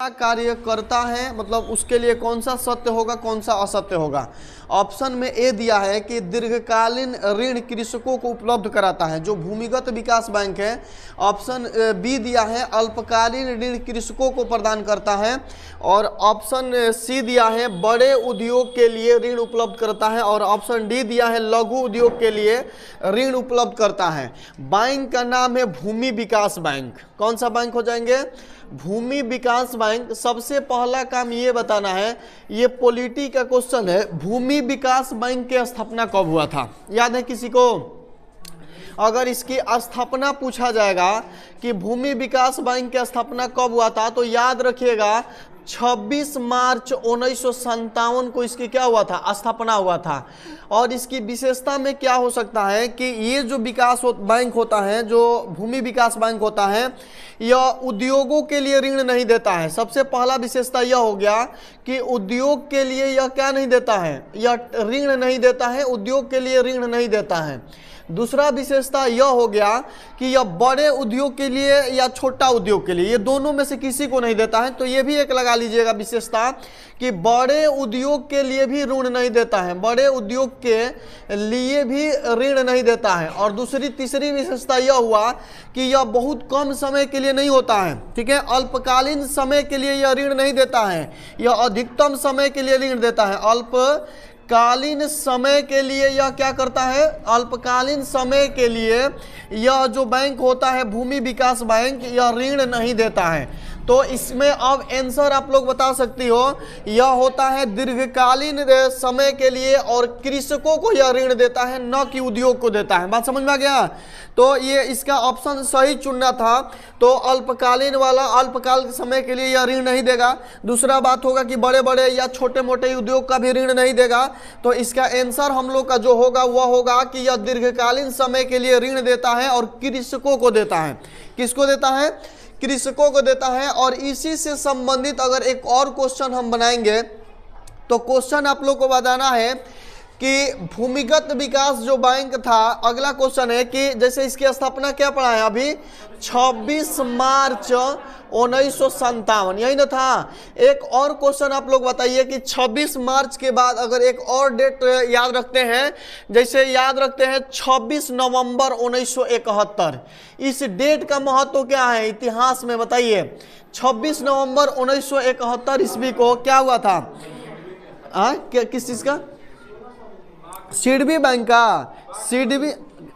कार्य करता है, मतलब उसके लिए कौन सा सत्य होगा कौन सा असत्य होगा। ऑप्शन में ए दिया है कि दीर्घकालीन ऋण कृषकों को उपलब्ध कराता है, जो भूमिगत विकास बैंक है। ऑप्शन बी दिया है अल्पकालीन ऋण कृषकों को प्रदान करता है। और ऑप्शन सी दिया है बड़े उद्योग के लिए ऋण उपलब्ध करता है। और ऑप्शन डी दिया है लघु उद्योग के लिए ऋण उपलब्ध करता है। बैंक का नाम है भूमि विकास बैंक। कौन सा बैंक हो जाएंगे? भूमि विकास बैंक। सबसे पहला काम ये बताना है, ये पॉलिटी का क्वेश्चन है, भूमि विकास बैंक की स्थापना कब हुआ था? याद है किसी को? अगर इसकी स्थापना पूछा जाएगा कि भूमि विकास बैंक की स्थापना कब हुआ था, तो याद रखिएगा 26 मार्च 1957 को इसकी क्या हुआ था? स्थापना हुआ था। और इसकी विशेषता में क्या हो सकता है कि ये जो बैंक होता है, जो भूमि विकास बैंक होता है, यह उद्योगों के लिए ऋण नहीं देता है। सबसे पहला विशेषता यह हो गया कि उद्योग के लिए यह क्या नहीं देता है? यह ऋण नहीं देता है, उद्योग के लिए ऋण नहीं देता है। दूसरा विशेषता यह हो गया कि यह बड़े उद्योग के लिए या छोटा उद्योग के लिए, ये दोनों में से किसी को नहीं देता है। तो ये भी एक लगा लीजिएगा विशेषता कि बड़े उद्योग के लिए भी ऋण नहीं देता है, बड़े उद्योग के लिए भी ऋण नहीं देता है। और तीसरी विशेषता यह हुआ कि यह बहुत कम समय के लिए नहीं होता है, ठीक है, अल्पकालीन समय के लिए यह ऋण नहीं देता है, यह अधिकतम समय के लिए ऋण देता है। अल्पकालीन समय के लिए यह क्या करता है? अल्पकालीन समय के लिए यह जो बैंक होता है भूमि विकास बैंक, यह ऋण नहीं देता है। तो इसमें अब आंसर आप लोग बता सकती हो, यह होता है दीर्घकालीन समय के लिए और कृषकों को यह ऋण देता है, न कि उद्योग को देता है। बात समझ में आ गया? तो ये इसका ऑप्शन सही चुनना था। तो अल्पकालीन वाला अल्पकाल समय के लिए यह ऋण नहीं देगा। दूसरा बात होगा कि बड़े बड़े या छोटे मोटे उद्योग का भी ऋण नहीं देगा। तो इसका आंसर हम लोग का जो होगा वह होगा कि यह दीर्घकालीन समय के लिए ऋण देता है और कृषकों को देता है। किसको देता है? कृषकों को देता है। और इसी से संबंधित अगर एक और क्वेश्चन हम बनाएंगे, तो क्वेश्चन आप लोग को बताना है कि भूमिगत विकास जो बैंक था, अगला क्वेश्चन है कि जैसे इसकी स्थापना क्या पढ़ा है अभी, 26 मार्च 1957, यही ना था। एक और क्वेश्चन आप लोग बताइए कि 26 मार्च के बाद अगर एक और डेट याद रखते हैं, जैसे याद रखते हैं 26 नवंबर 1971, इस डेट का महत्व क्या है इतिहास में बताइए? 26 नवंबर 1971 ईस्वी को क्या हुआ था? किस चीज का? सिडबी बैंक का। सिडबी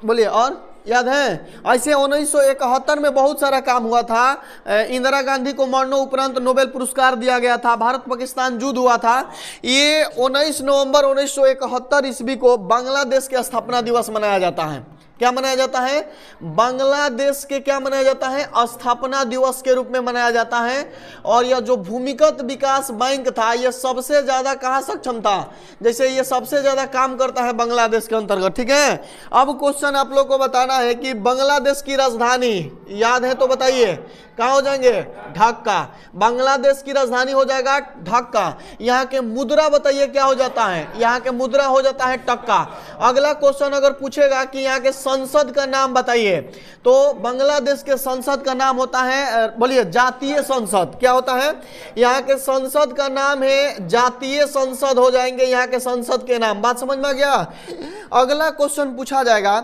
बोलिए। और याद है ऐसे 1971 में बहुत सारा काम हुआ था। इंदिरा गांधी को मरणोपरांत नोबेल पुरस्कार दिया गया था, भारत पाकिस्तान युद्ध हुआ था। ये 19 नवंबर 1971 ईस्वी को बांग्लादेश के स्थापना दिवस मनाया जाता है। क्या मनाया जाता है? बांग्लादेश के क्या मनाया जाता है? स्थापना दिवस के रूप में मनाया जाता है। और यह जो भूमिगत विकास बैंक था, यह सबसे ज्यादा कहाँ सक्षम था? जैसे ये सबसे ज्यादा काम करता है बांग्लादेश के अंतर्गत, ठीक है। अब क्वेश्चन आप लोग को बताना है कि बांग्लादेश की राजधानी याद है तो बताइए, कहाँ हो जाएंगे? ढाका। बांग्लादेश की राजधानी हो जाएगा ढाका। यहाँ के मुद्रा बताइए क्या हो जाता है? यहाँ के मुद्रा हो जाता है टक्का। अगला क्वेश्चन अगर पूछेगा कि यहाँ के संसद का नाम बताइए, तो बांग्लादेश के संसद का नाम होता है, बोलिए, जातीय संसद। क्या होता है? यहाँ के संसद का नाम है जातीय संसद हो जाएंगे यहाँ के संसद के नाम। बात समझ में आ गया? अगला क्वेश्चन पूछा जाएगा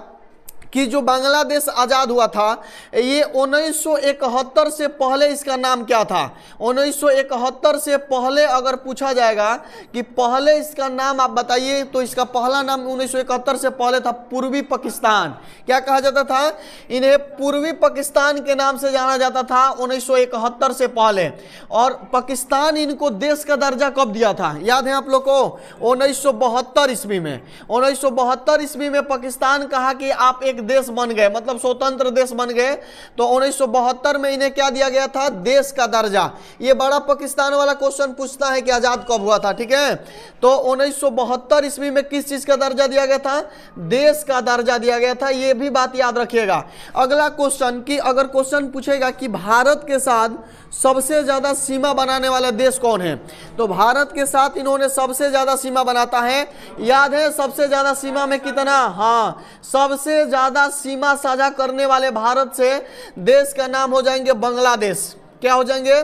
कि जो बांग्लादेश आजाद हुआ था, ये 1971 से पहले इसका नाम क्या था? 1971 से पहले अगर पूछा जाएगा कि पहले इसका नाम आप बताइए, तो इसका पहला नाम 1971 से पहले था पूर्वी पाकिस्तान। क्या कहा जाता था? इन्हें पूर्वी पाकिस्तान के नाम से जाना जाता था 1971 से पहले। और पाकिस्तान इनको देश का दर्जा कब दिया था? याद है आप लोग को? 1972 ईस्वी में। 1972 ईस्वी में पाकिस्तान कहा कि आप एक देश बन गए, मतलब स्वतंत्र देश बन गए। तो 1972 में इन्हें क्या दिया गया था? देश का दर्जा। ये बड़ा पाकिस्तान वाला क्वेश्चन पूछता है कि आजाद कब हुआ था, ठीक है। तो 1972 ईस्वी में किस चीज का दर्जा दिया गया था? देश का दर्जा दिया गया था। ये भी बात याद रखिएगा। अगला क्वेश्चन कि अगर क्वेश्चन पूछेगा कि भारत के साथ सबसे ज्यादा सीमा बनाने वाला देश कौन है, तो भारत के साथ इन्होंने सबसे ज्यादा सीमा बनाता है। याद है सबसे ज्यादा सीमा में कितना? हाँ, सबसे ज्यादा सीमा साझा करने वाले भारत से देश का नाम हो जाएंगे बांग्लादेश। क्या हो जाएंगे,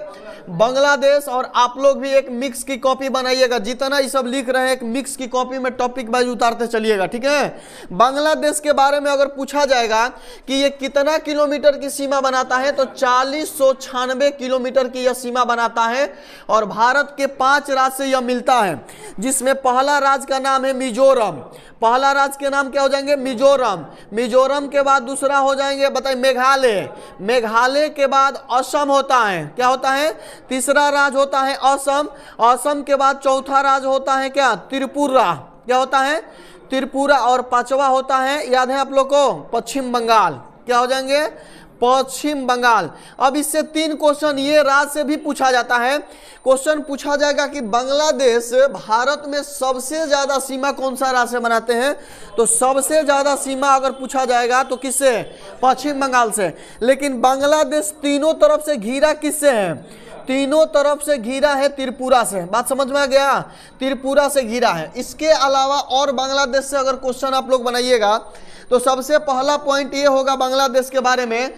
बांग्लादेश। और आप लोग भी एक मिक्स की कॉपी बनाइएगा, जितना ये सब लिख रहे हैं एक मिक्स की कॉपी में टॉपिक वाइज उतारते चलिएगा, ठीक है। बांग्लादेश के बारे में अगर पूछा जाएगा कि ये कितना किलोमीटर की सीमा बनाता है, तो 4096 किलोमीटर की यह सीमा बनाता है। और भारत के 5 राज्य से यह मिलता है, जिसमें पहला राज्य का नाम है मिजोरम। पहला राज्य के नाम क्या हो जाएंगे, मिजोरम। मिजोरम के बाद दूसरा हो जाएंगे, बताइए, मेघालय। मेघालय के बाद असम होता है, क्या होता है, तीसरा राज्य होता है असम। असम के बाद चौथा राज्य होता है क्या, त्रिपुरा। क्या होता है, त्रिपुरा। और पांचवा होता है, याद है आप लोग को, पश्चिम बंगाल। क्या हो जाएंगे, पश्चिम बंगाल। अब इससे 3 क्वेश्चन ये राज्य से भी पूछा जाता है। क्वेश्चन पूछा जाएगा कि बांग्लादेश भारत में सबसे ज्यादा सीमा कौन सा राज्य से बनाते हैं, तो सबसे ज्यादा सीमा अगर पूछा जाएगा तो किससे, पश्चिम बंगाल से। लेकिन बांग्लादेश तीनों तरफ से घिरा किससे है, तीनों तरफ से घिरा है त्रिपुरा से। बात समझ में आ गया, त्रिपुरा से घिरा है। इसके अलावा और बांग्लादेश से अगर क्वेश्चन आप लोग बनाइएगा तो सबसे पहला पॉइंट ये होगा बांग्लादेश के बारे में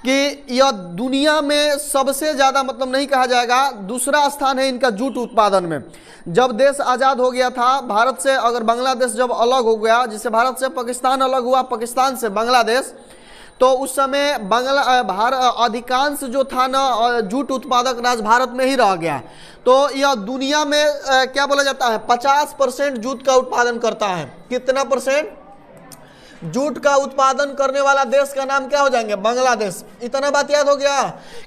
कि यह दुनिया में सबसे ज्यादा, मतलब नहीं कहा जाएगा, दूसरा स्थान है इनका जूट उत्पादन में। जब देश आजाद हो गया था भारत से, अगर बांग्लादेश जब अलग हो गया, जिससे भारत से पाकिस्तान अलग हुआ, पाकिस्तान से बांग्लादेश, तो उस समय अधिकांश जो था ना जूट उत्पादक राज्य भारत में ही रह गया। तो यह दुनिया में क्या बोला जाता है, 50% जूट का उत्पादन करता है। कितना परसेंट जूट का उत्पादन करने वाला देश का नाम क्या हो जाएंगे, बांग्लादेश। इतना बात याद हो गया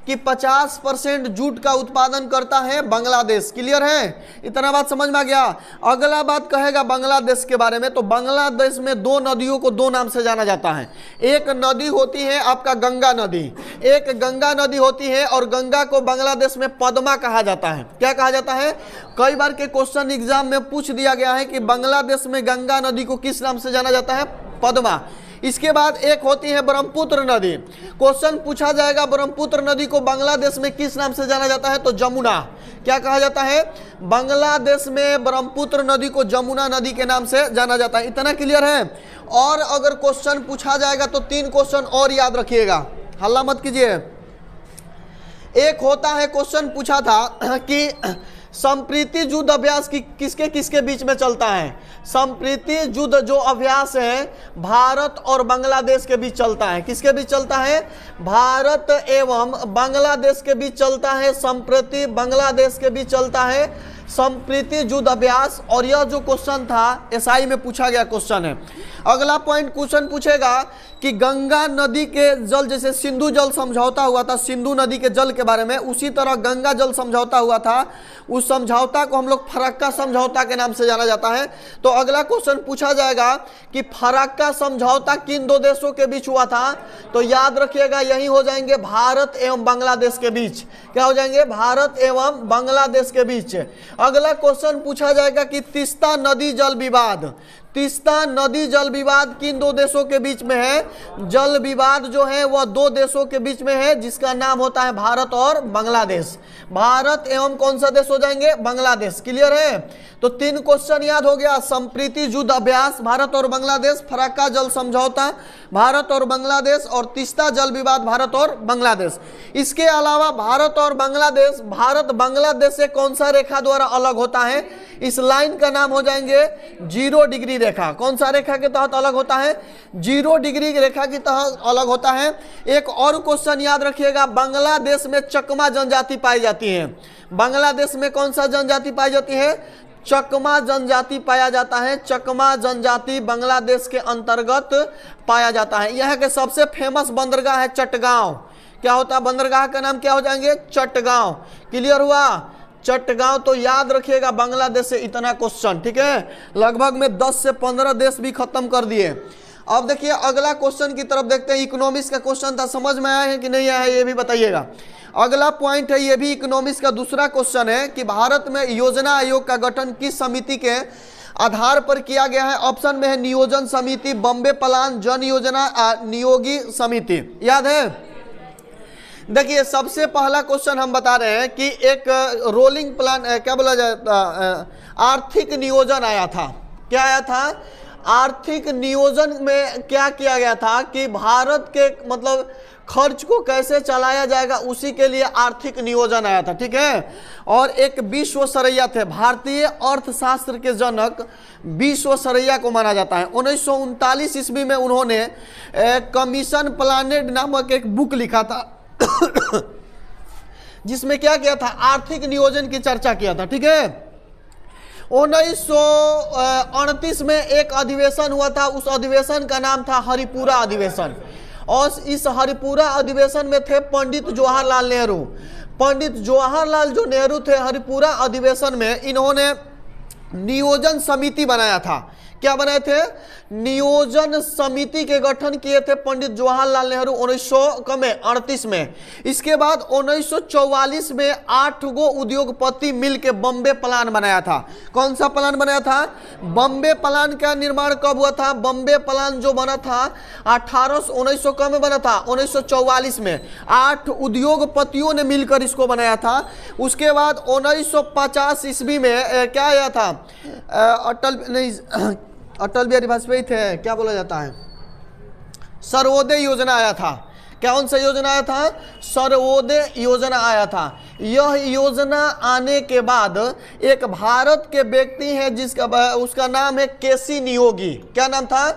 कि 50% जूट का उत्पादन करता है बांग्लादेश। क्लियर है, इतना बात समझ में आ गया। अगला बात कहेगा बांग्लादेश के बारे में, तो बांग्लादेश में 2 नदियों को 2 नाम से जाना जाता है। एक नदी होती है आपका गंगा नदी, एक गंगा नदी होती है, और गंगा को बांग्लादेश में पद्मा कहा जाता है। क्या कहा जाता है, कई बार के क्वेश्चन एग्जाम में पूछ दिया गया है कि बांग्लादेश में गंगा नदी को किस नाम से जाना जाता है, पद्मा। इसके बाद एक होती है ब्रह्मपुत्र नदी। क्वेश्चन पूछा जाएगा ब्रह्मपुत्र नदी को बांग्लादेश में किस नाम से जाना जाता है, तो जमुना। क्या कहा जाता है, बांग्लादेश में ब्रह्मपुत्र नदी को जमुना नदी के नाम से जाना जाता है। इतना क्लियर है। और अगर क्वेश्चन पूछा जाएगा तो 3 क्वेश्चन और याद रखिएगा, हल्ला मत कीजिए। एक होता है, क्वेश्चन पूछा था कि संप्रीति युद्ध अभ्यास की किसके किसके बीच में चलता है। संप्रीति युद्ध जो अभ्यास है भारत और बांग्लादेश के बीच चलता है। किसके बीच चलता है, भारत एवं बांग्लादेश के बीच चलता है। संप्रीति बांग्लादेश के बीच चलता है संप्रीति युद्ध अभ्यास। और यह जो क्वेश्चन था एसआई में पूछा गया क्वेश्चन है। अगला पॉइंट क्वेश्चन पूछेगा कि गंगा नदी के जल, जैसे सिंधु जल समझौता हुआ था सिंधु नदी के जल के बारे में, उसी तरह गंगा जल समझौता हुआ था। उस समझौता को हम लोग फरक्का समझौता के नाम से जाना जाता है। तो अगला क्वेश्चन पूछा जाएगा कि फरक्का समझौता किन 2 देशों के बीच हुआ था, तो याद रखिएगा यही हो जाएंगे भारत एवं बांग्लादेश के बीच। क्या हो जाएंगे, भारत एवं बांग्लादेश के बीच। अगला क्वेश्चन पूछा जाएगा कि तीस्ता नदी जल विवाद, तीस्ता नदी जल विवाद किन 2 देशों के बीच में है। जल विवाद जो है वह 2 देशों के बीच में है, जिसका नाम होता है भारत और बांग्लादेश। भारत एवं कौन सा देश हो जाएंगे, बांग्लादेश। क्लियर है। तो 3 क्वेश्चन याद हो गया, संप्रीति युद्ध अभ्यास भारत और बांग्लादेश, फरक्का जल समझौता भारत और बांग्लादेश, और तीस्ता जल विवाद भारत और बांग्लादेश। इसके अलावा भारत और बांग्लादेश, भारत बांग्लादेश से कौन सा रेखा द्वारा अलग होता है, इस लाइन का नाम हो जाएंगे 0 डिग्री रेखा। कौन सा रेखा के तहत अलग होता है, 0 डिग्री रेखा के तहत अलग होता है। एक और क्वेश्चन याद रखिएगा, बांग्लादेश में चकमा जनजाति पाई जाती है। बांग्लादेश में कौन सा जनजाति पाई जाती है, चकमा जनजाति पाया जाता है। चकमा जनजाति बांग्लादेश के अंतर्गत पाया जाता है। यह के सबसे फेमस बंदरगाह है चटगांव। क्या होता है, बंदरगाह का नाम क्या हो जाएंगे, चटगांव। क्लियर हुआ, चटगांव। तो याद रखिएगा बांग्लादेश से इतना क्वेश्चन, ठीक है। लगभग में 10 से 15 देश भी खत्म कर दिए। अब देखिए अगला क्वेश्चन की तरफ देखते हैं। इकोनॉमिक्स का क्वेश्चन था, समझ में आया है कि नहीं आया है ये भी बताइएगा। अगला पॉइंट है, ये भी इकोनॉमिक्स का दूसरा क्वेश्चन है कि भारत में योजना आयोग का गठन किस समिति के आधार पर किया गया है। ऑप्शन में है नियोजन समिति, बॉम्बे प्लान, जन योजना, नियोगी समिति। याद है। देखिए सबसे पहला क्वेश्चन हम बता रहे हैं कि एक रोलिंग प्लान, क्या बोला जाए, आर्थिक नियोजन आया था। क्या आया था, आर्थिक नियोजन में क्या किया गया था कि भारत के मतलब खर्च को कैसे चलाया जाएगा उसी के लिए आर्थिक नियोजन आया था, ठीक है। और एक विश्वेश्वरैया थे, भारतीय अर्थशास्त्र के जनक विश्वेश्वरैया को माना जाता है। 1939 ईस्वी में उन्होंने कमीशन प्लानेड नामक एक बुक लिखा था जिसमें क्या किया था, आर्थिक नियोजन की चर्चा किया था, ठीक है। 1938 में एक अधिवेशन हुआ था, उस अधिवेशन का नाम था हरिपुरा अधिवेशन। और इस हरिपुरा अधिवेशन में थे पंडित जवाहरलाल नेहरू। पंडित जवाहरलाल जो नेहरू थे, हरिपुरा अधिवेशन में इन्होंने नियोजन समिति बनाया था। क्या बनाए थे, नियोजन समिति के गठन किए थे पंडित जवाहरलाल नेहरू 1938 में। इसके बाद 1944 में 8 गो उद्योगपति मिलके बॉम्बे प्लान बनाया था। कौन सा प्लान बनाया था, बॉम्बे प्लान का निर्माण कब हुआ था, बॉम्बे प्लान जो बना था 1900 कब में बना था, 1944 में 8 उद्योगपतियों ने मिलकर इसको बनाया था। उसके बाद 1950 ईस्वी में क्या आया था, अटल बिहारी वाजपेयी थे, क्या बोला जाता है, सर्वोदय योजना आया था। कौन सा योजना आया था, सर्वोदय योजना आया था। यह योजना आने के बाद एक भारत के व्यक्ति हैं जिसका उसका नाम है केसी नियोगी। क्या नाम था,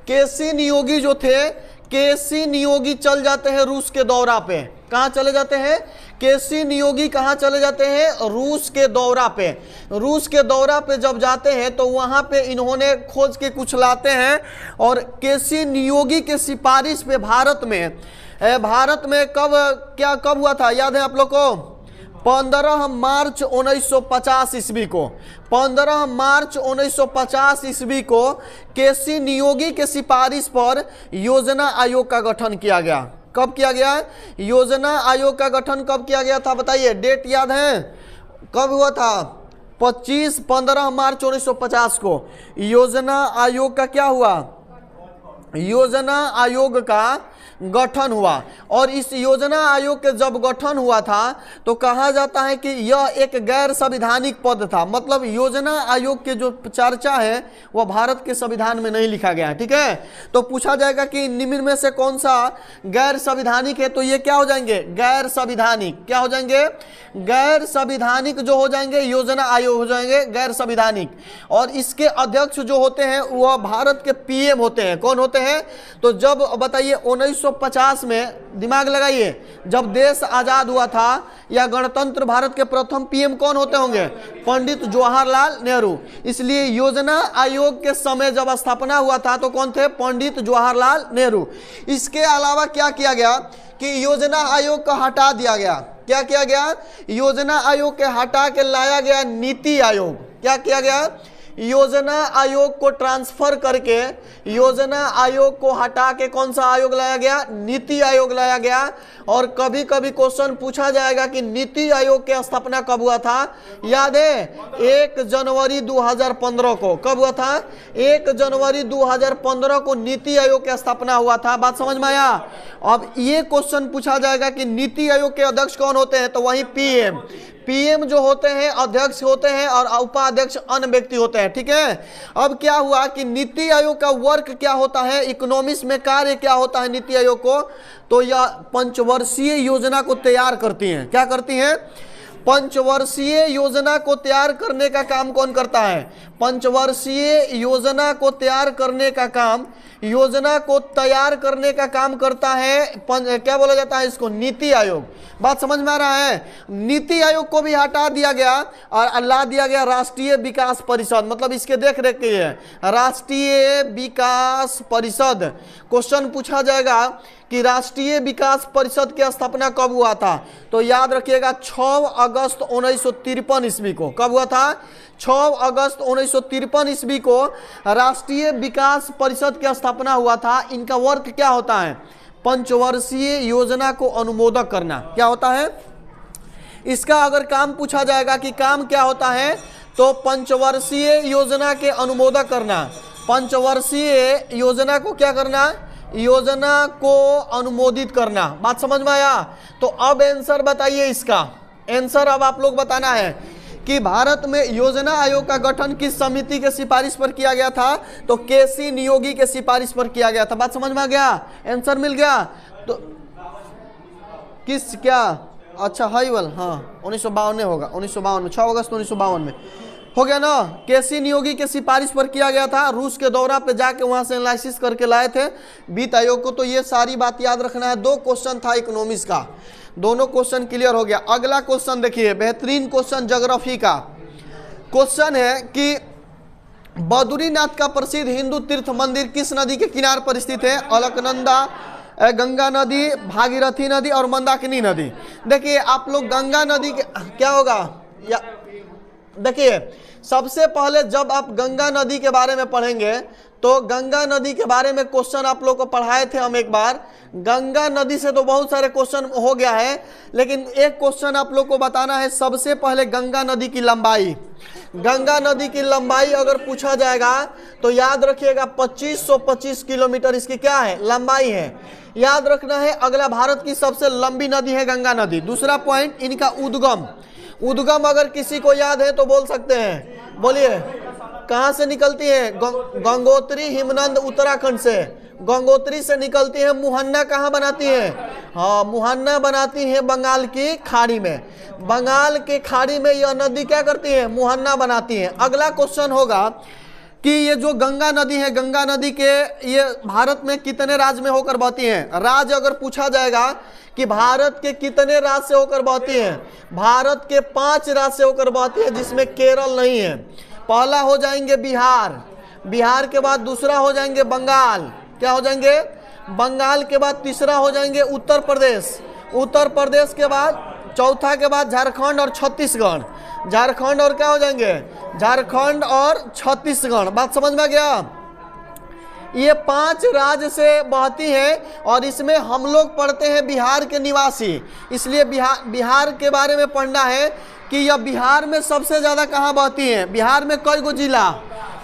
केसी नियोगी जो थे, केसी नियोगी चल जाते हैं रूस के दौरा पे। कहाँ चले जाते हैं, केसी नियोगी कहाँ चले जाते हैं, रूस के दौरा पे। रूस के दौरा पे जब जाते हैं तो वहाँ पे इन्होंने खोज के कुछ लाते हैं। और केसी नियोगी के सिफारिश पे भारत में कब हुआ था, याद है आप लोग को, 15 मार्च 1950 ईस्वी को, 15 मार्च 1950 ईस्वी को केसी नियोगी के सिफारिश पर योजना आयोग का गठन किया गया। कब किया गया, योजना आयोग का गठन कब किया गया था, बताइए, डेट याद है, कब हुआ था, 15 मार्च 1950 को योजना आयोग का क्या हुआ, योजना आयोग का गठन हुआ। और इस योजना आयोग के जब गठन हुआ था तो कहा जाता है कि यह एक गैर संवैधानिक पद था। मतलब योजना आयोग के जो चर्चा है वह भारत के संविधान में नहीं लिखा गया है, ठीक है। तो पूछा जाएगा कि निम्न में से कौन सा गैर संवैधानिक है, तो ये क्या हो जाएंगे, गैर संवैधानिक। क्या हो जाएंगे, गैर संवैधानिक जो हो जाएंगे, योजना आयोग हो जाएंगे गैर संवैधानिक। और इसके अध्यक्ष जो होते हैं वह भारत के पीएम होते हैं। कौन होते हैं, तो जब बताइए 1950 में, दिमाग लगाइए, जब देश आजाद हुआ था या गणतंत्र भारत के प्रथम पीएम कौन होते होंगे, पंडित जवाहरलाल नेहरू। इसलिए योजना आयोग के समय जब स्थापना हुआ था तो कौन थे, पंडित जवाहरलाल नेहरू। इसके अलावा क्या किया गया कि योजना आयोग को हटा दिया गया। क्या किया गया, योजना आयोग के हटा के लाया गया नीति आयोग। क्या किया गया, योजना आयोग को ट्रांसफर करके योजना आयोग को हटा के कौन सा आयोग लाया गया, नीति आयोग लाया गया। और कभी कभी क्वेश्चन पूछा जाएगा कि नीति आयोग की स्थापना कब हुआ था, याद है 1 जनवरी 2015 को। कब हुआ था, 1 जनवरी 2015 को नीति आयोग की स्थापना हुआ था। बात समझ में आया। अब ये क्वेश्चन पूछा जाएगा कि नीति आयोग के अध्यक्ष कौन होते हैं, तो वही पीएम जो होते हैं अध्यक्ष होते हैं और उपाध्यक्ष अन्य व्यक्ति होते हैं, ठीक है। अब क्या हुआ कि नीति आयोग का वर्क क्या होता है, इकोनॉमिक्स में कार्य क्या होता है नीति आयोग को, तो यह पंचवर्षीय योजना को तैयार करती हैं। क्या करती हैं, पंचवर्षीय योजना को तैयार करने का काम कौन करता है, पंचवर्षीय योजना को तैयार करने का काम, योजना को तैयार करने का काम करता है क्या बोला जाता है इसको, नीति आयोग। बात समझ में आ रहा है। नीति आयोग को भी हटा दिया गया और ला दिया गया राष्ट्रीय विकास परिषद। मतलब इसके देख रेख के लिए राष्ट्रीय विकास परिषद। क्वेश्चन पूछा जाएगा कि राष्ट्रीय विकास परिषद की स्थापना कब हुआ था, तो याद रखिएगा 6 अगस्त 1953 ईस्वी को। कब हुआ था, 6 अगस्त 1953 ईस्वी को राष्ट्रीय विकास परिषद की स्थापना हुआ था। इनका वर्क क्या होता है, पंचवर्षीय योजना को अनुमोदन करना। क्या होता है इसका, अगर काम पूछा जाएगा कि काम क्या होता है, तो पंचवर्षीय योजना के अनुमोदन करना। पंचवर्षीय योजना को क्या करना, योजना को अनुमोदित करना। बात समझ में आया। तो अब आंसर बताइए इसका, आंसर अब आप लोग बताना है कि भारत में योजना आयोग का गठन किस समिति के सिफारिश पर किया गया था, तो केसी नियोगी के सिफारिश पर किया गया था। बात समझ में आ गया, आंसर मिल गया। तो किस क्या, अच्छा हाईवल, हाँ 1952 होगा, 1952 में, 6 अगस्त 1952 में हो गया ना। केसी नियोगी के सिफारिश पर किया गया था, रूस के दौरा पे जाके वहां से एनालिसिस करके लाए थे वित्त आयोग को। तो ये सारी बात याद रखना है। 2 क्वेश्चन था इकोनॉमिक्स का, दोनों क्वेश्चन क्लियर हो गया। अगला क्वेश्चन देखिए, बेहतरीन क्वेश्चन ज्योग्राफी का क्वेश्चन है कि बद्रीनाथ का प्रसिद्ध हिंदू तीर्थ मंदिर किस नदी के किनारे पर स्थित है? अलकनंदा, गंगा नदी, भागीरथी नदी और मंदाकिनी नदी। देखिए आप लोग गंगा नदी के क्या होगा या देखिए, सबसे पहले जब आप गंगा नदी के बारे में पढ़ेंगे तो गंगा नदी के बारे में क्वेश्चन आप लोग को पढ़ाए थे हम एक बार। गंगा नदी से तो बहुत सारे क्वेश्चन हो गया है, लेकिन एक क्वेश्चन आप लोग को बताना है। सबसे पहले गंगा नदी की लंबाई, गंगा नदी की लंबाई अगर पूछा जाएगा तो याद रखिएगा 2525 किलोमीटर इसकी क्या है? लंबाई है, याद रखना है। अगला, भारत की सबसे लंबी नदी है गंगा नदी। दूसरा पॉइंट, इनका उद्गम, उद्गम अगर किसी को याद है तो बोल सकते हैं, बोलिए कहाँ से निकलती है? गंगोत्री हिमनद उत्तराखंड से, गंगोत्री से निकलती है। मुहन्ना कहाँ बनाती है? हाँ, मुहन्ना बनाती है बंगाल की खाड़ी में, बंगाल के खाड़ी में यह नदी क्या करती है? मुहन्ना बनाती है। अगला क्वेश्चन होगा कि ये जो गंगा नदी है, गंगा नदी के ये भारत में कितने राज्य में होकर बहती है? राज्य अगर पूछा जाएगा कि भारत के कितने राज्य से होकर बहती है? भारत के 5 राज्य से होकर बहती है, जिसमें केरल नहीं है। पहला हो जाएंगे बिहार, बिहार के बाद दूसरा हो जाएंगे बंगाल, क्या हो जाएंगे? बंगाल के बाद तीसरा हो जाएंगे उत्तर प्रदेश, उत्तर प्रदेश के बाद चौथा के बाद झारखंड और छत्तीसगढ़, झारखंड और क्या हो जाएंगे? झारखंड और छत्तीसगढ़। बात समझ में आ गया? ये 5 राज्य से बहती है और इसमें हम लोग पढ़ते हैं बिहार के निवासी, इसलिए बिहार के बारे में पढ़ना है कि यह बिहार में सबसे ज़्यादा कहाँ बहती है? बिहार में कई गो जिला?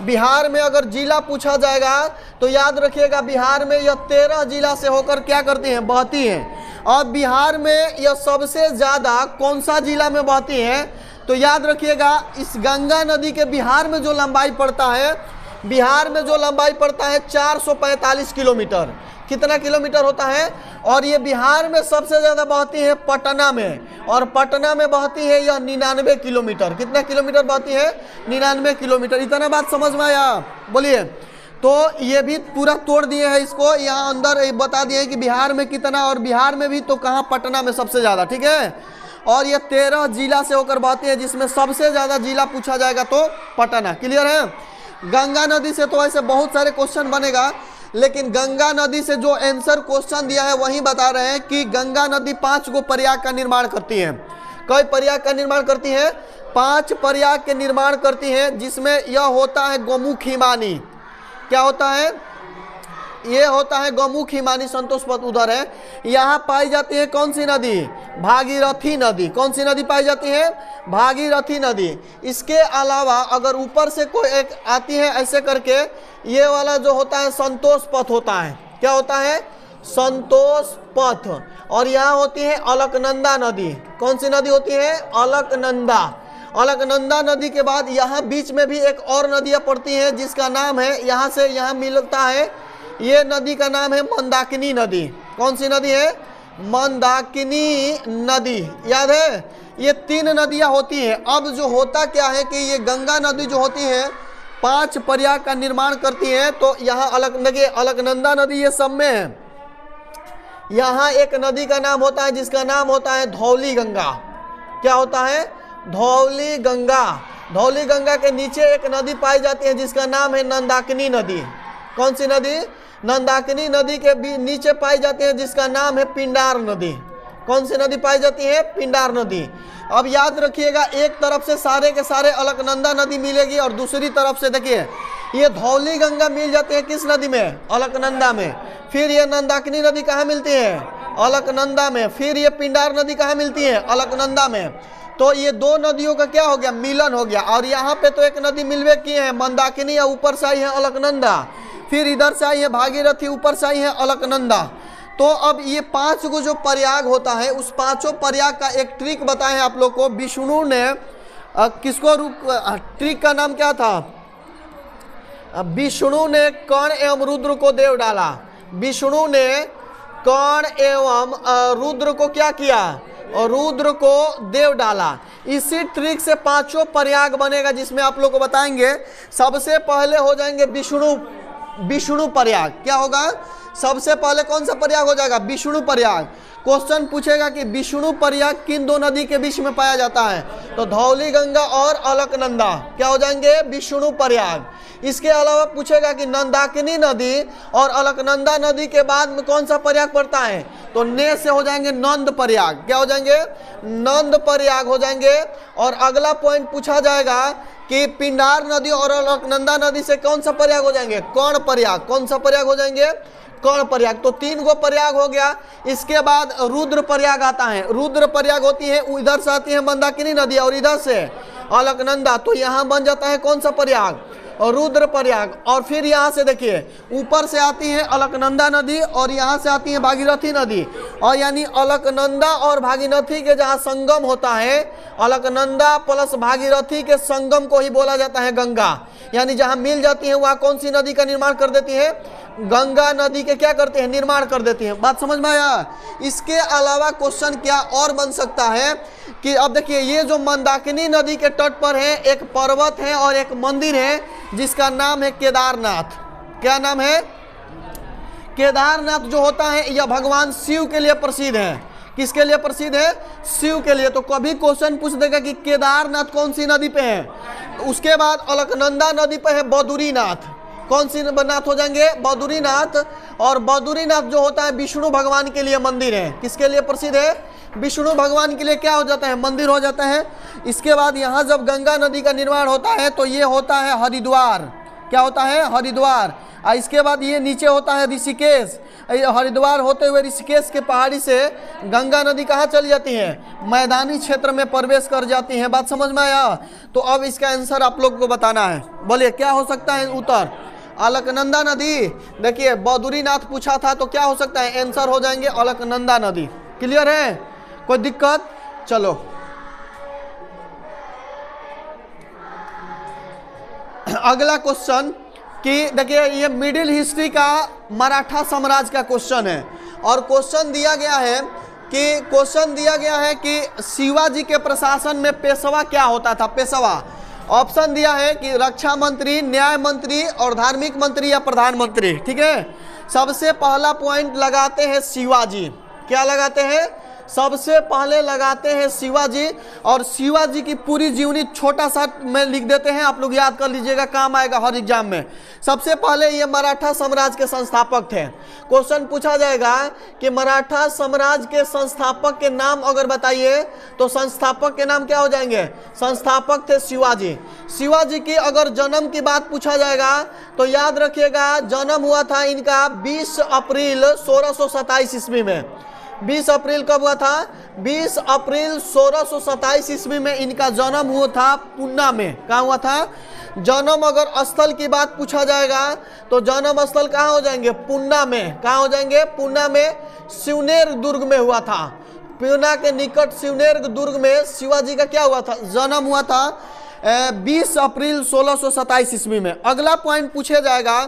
बिहार में अगर जिला पूछा जाएगा तो याद रखिएगा बिहार में यह 13 जिला से होकर क्या करती हैं? बहती हैं। और बिहार में यह सबसे ज़्यादा कौन सा जिला में बहती है? तो याद रखिएगा इस गंगा नदी के बिहार में जो लंबाई पड़ता है, बिहार में जो लंबाई पड़ता है 445 किलोमीटर। कितना किलोमीटर होता है? और ये बिहार में सबसे ज़्यादा बहती है पटना में, और पटना में बहती है यह 99 किलोमीटर। कितना किलोमीटर बहती है? 99 किलोमीटर। इतना बात समझ में आया? बोलिए। तो ये भी पूरा तोड़ दिए हैं इसको, यहाँ अंदर बता दिए कि बिहार में कितना, और बिहार में भी तो कहाँ? पटना में सबसे ज़्यादा, ठीक है। और ये 13 जिला से होकर बहती है, जिसमें सबसे ज़्यादा जिला पूछा जाएगा तो पटना। क्लियर है? गंगा नदी से तो ऐसे बहुत सारे क्वेश्चन बनेगा, लेकिन गंगा नदी से जो आंसर क्वेश्चन दिया है वही बता रहे हैं कि गंगा नदी 5 गो प्रयाग का निर्माण करती है। कई प्रयाग का निर्माण करती है? 5 प्रयाग के निर्माण करती है, जिसमें यह होता है गौमुख हिमानी। क्या होता है? ये होता है गौमुख हिमानी, संतोष पथ उधर है। यहाँ पाई जाती है कौन सी नदी? भागीरथी नदी। कौन सी नदी पाई जाती है? भागीरथी नदी। इसके अलावा अगर ऊपर से कोई एक आती है ऐसे करके, ये वाला जो होता है संतोष पथ होता है। क्या होता है? संतोष पथ। और यहाँ होती है अलकनंदा नदी। कौन सी नदी होती है? अलकनंदा। अलकनंदा नदी के बाद यहाँ बीच में भी एक और नदियाँ पड़ती हैं, जिसका नाम है, यहाँ से यहाँ मिलता है, ये नदी का नाम है मंदाकिनी नदी। कौन सी नदी है? मंदाकिनी नदी। याद है? ये 3 नदियाँ होती हैं। अब जो होता क्या है कि ये गंगा नदी जो होती है 5 प्रयाग का निर्माण करती है। तो यहाँ अलकनंदा नदी ये सब में है। यहाँ एक नदी का नाम होता है जिसका नाम होता है धौली गंगा। क्या होता है? धौली गंगा। धौली गंगा के नीचे एक नदी पाई जाती है जिसका नाम है नंदाकिनी नदी। कौन सी नदी? नंदाकिनी नदी के भी नीचे पाई जाती है जिसका नाम है पिंडार नदी। कौन सी नदी पाई जाती है? पिंडार नदी। अब याद रखिएगा, एक तरफ से सारे के सारे अलकनंदा नदी मिलेगी और दूसरी तरफ से देखिए ये धौली गंगा मिल जाती है किस नदी में? अलकनंदा में। फिर ये नंदाकिनी नदी कहाँ मिलती है? अलकनंदा में। फिर ये पिंडार नदी कहाँ मिलती है? अलकनंदा में। तो ये 2 नदियों का क्या हो गया? मिलन हो गया। और यहाँ पे तो एक नदी मिलवे की है मंदाकिनी, या ऊपर से आई है अलकनंदा, फिर इधर से आई है भागीरथी, ऊपर से आई है अलकनंदा। तो अब ये 5 गो जो प्रयाग होता है, उस 5 प्रयाग का एक ट्रिक बताए हैं आप लोग को। विष्णु ने किसको ट्रिक का नाम क्या था? विष्णु ने कर्ण एवं रुद्र को देव डाला। विष्णु ने कर्ण एवं रुद्र को क्या किया, और रुद्र को देव डाला। इसी ट्रिक से पांचों प्रयाग बनेगा, जिसमें आप लोग को बताएंगे। सबसे पहले हो जाएंगे विष्णु प्रयाग। क्या होगा, सबसे पहले कौन सा प्रयाग हो जाएगा, विष्णु प्रयाग। क्वेश्चन पूछेगा कि विष्णु प्रयाग किन दो नदी के बीच में पाया जाता है, तो धौली गंगा और अलकनंदा क्या हो जाएंगे, विष्णु प्रयाग। इसके अलावा पूछेगा कि नंदाकिनी नदी और अलकनंदा नदी के बाद में कौन सा प्रयाग पड़ता है, तो ने से हो जाएंगे नंद प्रयाग। क्या हो जाएंगे, नंद प्रयाग हो जाएंगे। और अगला पॉइंट पूछा जाएगा कि पिंडार नदी और अलकनंदा नदी से कौन सा प्रयाग हो जाएंगे, कर्ण प्रयाग। कौन सा प्रयाग हो जाएंगे, कर्ण प्रयाग। तो 3 गो प्रयाग हो गया। इसके बाद रुद्र प्रयाग आता है। रुद्र प्रयाग होती है, इधर से आती है मंदाकिनी नदी और इधर से अलकनंदा, तो यहाँ बन जाता है कौन सा प्रयाग, और रुद्र प्रयाग। और फिर यहाँ से देखिए ऊपर से आती है अलकनंदा नदी और यहाँ से आती है भागीरथी नदी, और यानी अलकनंदा और भागीरथी के जहाँ संगम होता है, अलकनंदा प्लस भागीरथी के संगम को ही बोला जाता है गंगा। यानी जहाँ मिल जाती है वहाँ कौन सी नदी का निर्माण कर देती है, गंगा नदी के क्या करते हैं, निर्माण कर देती हैं। बात समझ में आया। इसके अलावा क्वेश्चन क्या और बन सकता है कि अब देखिए ये जो मंदाकिनी नदी के तट पर है एक पर्वत है और एक मंदिर है जिसका नाम है केदारनाथ। क्या नाम है, केदारनाथ जो होता है यह भगवान शिव के लिए प्रसिद्ध है। किसके लिए प्रसिद्ध है, शिव के लिए। तो कभी क्वेश्चन पूछ देगा कि केदारनाथ कौन सी नदी पे है। उसके बाद अलकनंदा नदी पे है बद्रीनाथ। कौन सी नाथ हो जाएंगे, बद्रीनाथ। और बद्रीनाथ जो होता है विष्णु भगवान के लिए मंदिर है। किसके लिए प्रसिद्ध है, विष्णु भगवान के लिए क्या हो जाता है, मंदिर हो जाता है। इसके बाद यहाँ जब गंगा नदी का निर्माण होता है तो ये होता है हरिद्वार। क्या होता है, हरिद्वार। और इसके बाद ये नीचे होता है ऋषिकेश। हरिद्वार होते हुए ऋषिकेश के पहाड़ी से गंगा नदी कहाँ चली जाती है, मैदानी क्षेत्र में प्रवेश कर जाती है। बात समझ में आया। तो अब इसका आंसर आप लोग को बताना है। बोलिए क्या हो सकता है उत्तर, अलकनंदा नदी। देखिए बद्रीनाथ पूछा था तो क्या हो सकता है, आंसर हो जाएंगे अलकनंदा नदी। क्लियर है, कोई दिक्कत। चलो अगला क्वेश्चन कि देखिए ये मिडिल हिस्ट्री का मराठा साम्राज्य का क्वेश्चन है। और क्वेश्चन दिया गया है कि शिवाजी के प्रशासन में पेशवा क्या होता था, पेशवा। ऑप्शन दिया है कि रक्षा मंत्री, न्याय मंत्री और धार्मिक मंत्री या प्रधानमंत्री। ठीक है, सबसे पहला पॉइंट लगाते हैं शिवाजी। क्या लगाते हैं, सबसे पहले लगाते हैं शिवाजी। और शिवाजी की पूरी जीवनी छोटा सा में लिख देते हैं, आप लोग याद कर लीजिएगा, काम आएगा हर एग्जाम में। सबसे पहले ये मराठा साम्राज्य के संस्थापक थे। क्वेश्चन पूछा जाएगा कि मराठा साम्राज्य के संस्थापक के नाम अगर बताइए तो संस्थापक के नाम क्या हो जाएंगे, संस्थापक थे शिवाजी। शिवाजी की अगर जन्म की बात पूछा जाएगा तो याद रखिएगा जन्म हुआ था इनका 20 अप्रैल 1627 ईस्वी में। 20 अप्रैल कब हुआ था, 20 अप्रैल 1627 ईस्वी में इनका जन्म हुआ था पुन्ना में। कहाँ हुआ था, जन्म अगर स्थल की बात पूछा जाएगा तो जन्म स्थल कहाँ हो जाएंगे, पुन्ना में। कहाँ हो जाएंगे, पुन्ना में। शिवनेर दुर्ग में हुआ था, पुन्ना के निकट शिवनेर दुर्ग में शिवाजी का क्या हुआ था, जन्म हुआ था 20 अप्रैल 1627 ईस्वी में। अगला पॉइंट पूछा जाएगा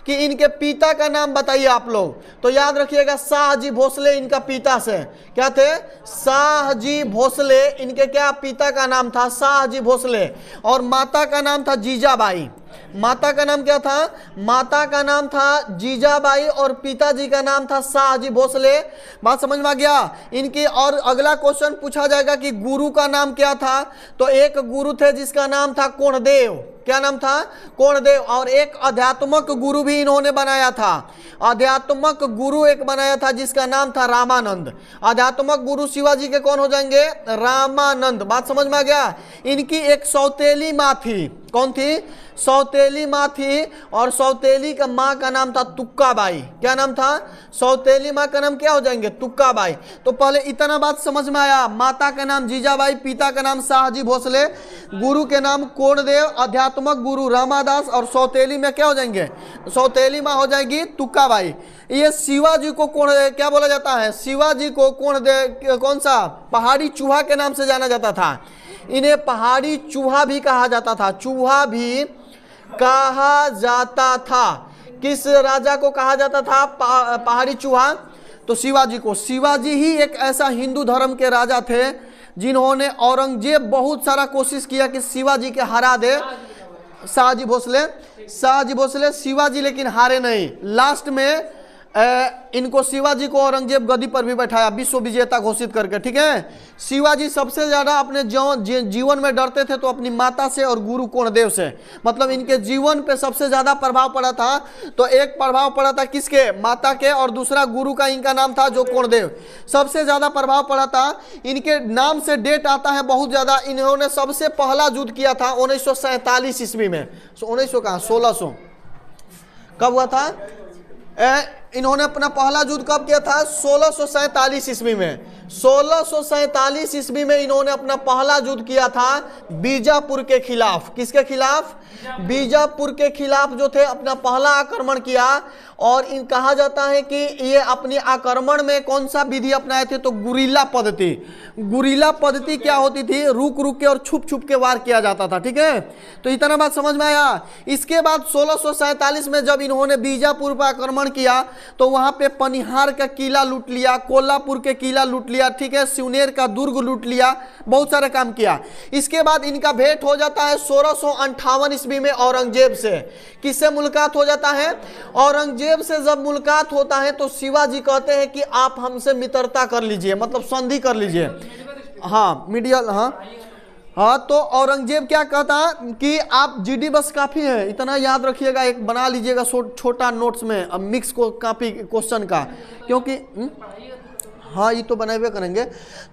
कि इनके पिता का नाम बताइए आप लोग, तो याद रखिएगा शाहजी भोसले इनका पिता से। क्या थे, शाहजी भोसले इनके क्या पिता का नाम था, शाहजी भोसले। और माता का नाम था जीजाबाई। माता का नाम क्या था, माता का नाम था जीजाबाई और पिताजी का नाम था शाहजी भोसले। बात समझ में आ गया इनकी। और अगला क्वेश्चन पूछा जाएगा कि गुरु का नाम क्या था, तो एक गुरु थे जिसका नाम था कोणदेव। क्या नाम था, कोणदेव। और एक आध्यात्मक गुरु भी इन्होंने बनाया था, आध्यात्मक गुरु एक बनाया था जिसका नाम था रामानंद। आध्यात्मक गुरु शिवाजी के कौन हो जाएंगे, रामानंद। बात समझ में आ गया। इनकी एक सौतेली माँ थी, कौन थी, सौतेली माँ थी। और सौतेली का माँ का नाम था तुक्काबाई। क्या नाम था, सौतेली माँ का नाम क्या हो जाएंगे, तुक्काबाई। तो पहले इतना बात समझ में आया, माता का नाम जीजाबाई, पिता का नाम शाहजी भोसले, गुरु के नाम कोणदेव, आध्यात्मक गुरु रामादास, और सौतेली में क्या हो जाएंगे, सौतेली माँ हो जाएगी तुक्काबाई। ये शिवाजी को क्या बोला जाता है, शिवाजी को कौन सा, पहाड़ी चूहा के नाम से जाना जाता था। इन्हें पहाड़ी चूहा भी कहा जाता था, चूहा भी कहा जाता था। किस राजा को कहा जाता था पहाड़ी चूहा, तो शिवाजी को। शिवाजी ही एक ऐसा हिंदू धर्म के राजा थे जिन्होंने औरंगजेब बहुत सारा कोशिश किया कि शिवाजी के हरा दे। शाहजी भोसले शिवाजी लेकिन हारे नहीं। लास्ट में इनको शिवाजी को औरंगजेब गद्दी पर भी बैठाया विश्व विजेता घोषित करके, ठीक है। शिवाजी सबसे ज्यादा अपने जीवन में डरते थे तो अपनी माता से और गुरु कोणदेव से, मतलब इनके जीवन पे सबसे ज्यादा प्रभाव पड़ा था। तो एक प्रभाव पड़ा था किसके, माता के, और दूसरा गुरु का इनका नाम था जो कोणदेव। सबसे ज्यादा प्रभाव पड़ा था, इनके नाम से डेट आता है बहुत ज्यादा। इन्होंने सबसे पहला युद्ध किया था 1947 ईस्वी में। 1900 कहाँ, 1600 कब हुआ था? इन्होंने अपना पहला युद्ध कब किया था? 1647 ईस्वी में। 1647 ईस्वी में इन्होंने अपना पहला युद्ध किया था बीजापुर के खिलाफ। किसके खिलाफ? बीजापुर के खिलाफ जो थे अपना पहला आक्रमण किया। और इन कहा जाता है कि ये अपने आक्रमण में कौन सा विधि अपनाए थे? तो गुरिल्ला पद्धति। गुरिल्ला पद्धति क्या होती थी? रुक रुक के और छुप छुप के वार किया जाता था, ठीक है। तो इतना बात समझ में आया। इसके बाद 1647 में जब इन्होंने बीजापुर पर आक्रमण किया तो वहां पे पनिहार का किला लूट लिया, कोल्हापुर के किला लूट लिया, ठीक है, सिवनेर का दुर्ग लूट लिया, बहुत सारे काम किया। इसके बाद इनका भेंट हो जाता है 1658 ईस्वी में औरंगजेब से। किससे मुलाकात हो जाता है? औरंगजेब से जब मुलाकात होता है तो शिवाजी कहते हैं कि आप हमसे मित्रता कर लीजिए, मतलब संधि कर लीजिए। हाँ, मीडियल, हाँ। तो औरंगजेब क्या कहता कि आप जीडी बस काफी है, इतना याद रखिएगा, एक बना लीजिएगा छोटा नोट्स में मिक्स को कापी क्वेश्चन का, क्योंकि हाँ ये तो बनाए करेंगे।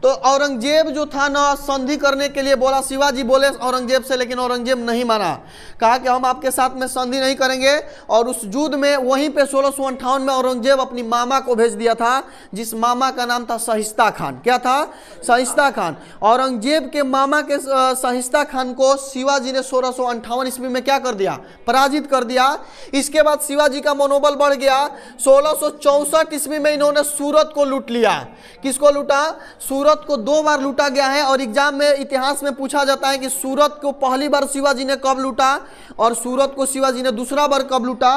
तो औरंगजेब जो था ना संधि करने के लिए बोला, शिवाजी बोले औरंगजेब से, लेकिन औरंगजेब नहीं माना। कहा कि हम आपके साथ में संधि नहीं करेंगे। और उस युद्ध में वहीं पे 1658 में औरंगजेब अपनी मामा को भेज दिया था, जिस मामा का नाम था शाहिस्ता खान। क्या था? शाहिस्ता खान। औरंगजेब के मामा के शाहिस्ता खान को शिवाजी ने 1658 ईस्वी में क्या कर दिया? पराजित कर दिया। इसके बाद शिवाजी का मनोबल बढ़ गया। 1664 ईस्वी में इन्होंने सूरत को लूट लिया। किसको लूटा? सूरत को 2 बार लूटा गया है। और एग्जाम में इतिहास में पूछा जाता है कि सूरत को पहली बार शिवाजी ने कब लूटा और सूरत को शिवाजी ने दूसरा बार कब लूटा।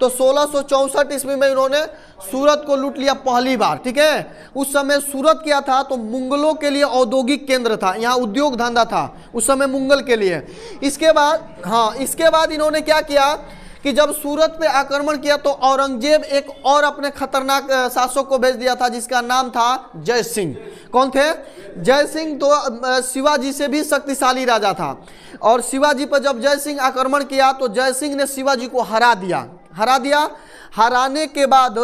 तो 1664 ईस्वी में इन्होंने सूरत को लूट लिया पहली बार, ठीक है। उस समय सूरत क्या था? तो मुगलों के लिए औद्योगिक केंद्र था, यहाँ उद्योग धंधा था उस समय मुगल के लिए। इसके बाद इन्होंने क्या किया कि जब सूरत पे आक्रमण किया तो औरंगजेब एक और अपने खतरनाक शासक को भेज दिया था, जिसका नाम था जय सिंह। कौन थे? जय सिंह। तो शिवाजी से भी शक्तिशाली राजा था। और शिवाजी पर जब जय सिंह आक्रमण किया तो जय सिंह ने शिवाजी को हरा दिया। हराने के बाद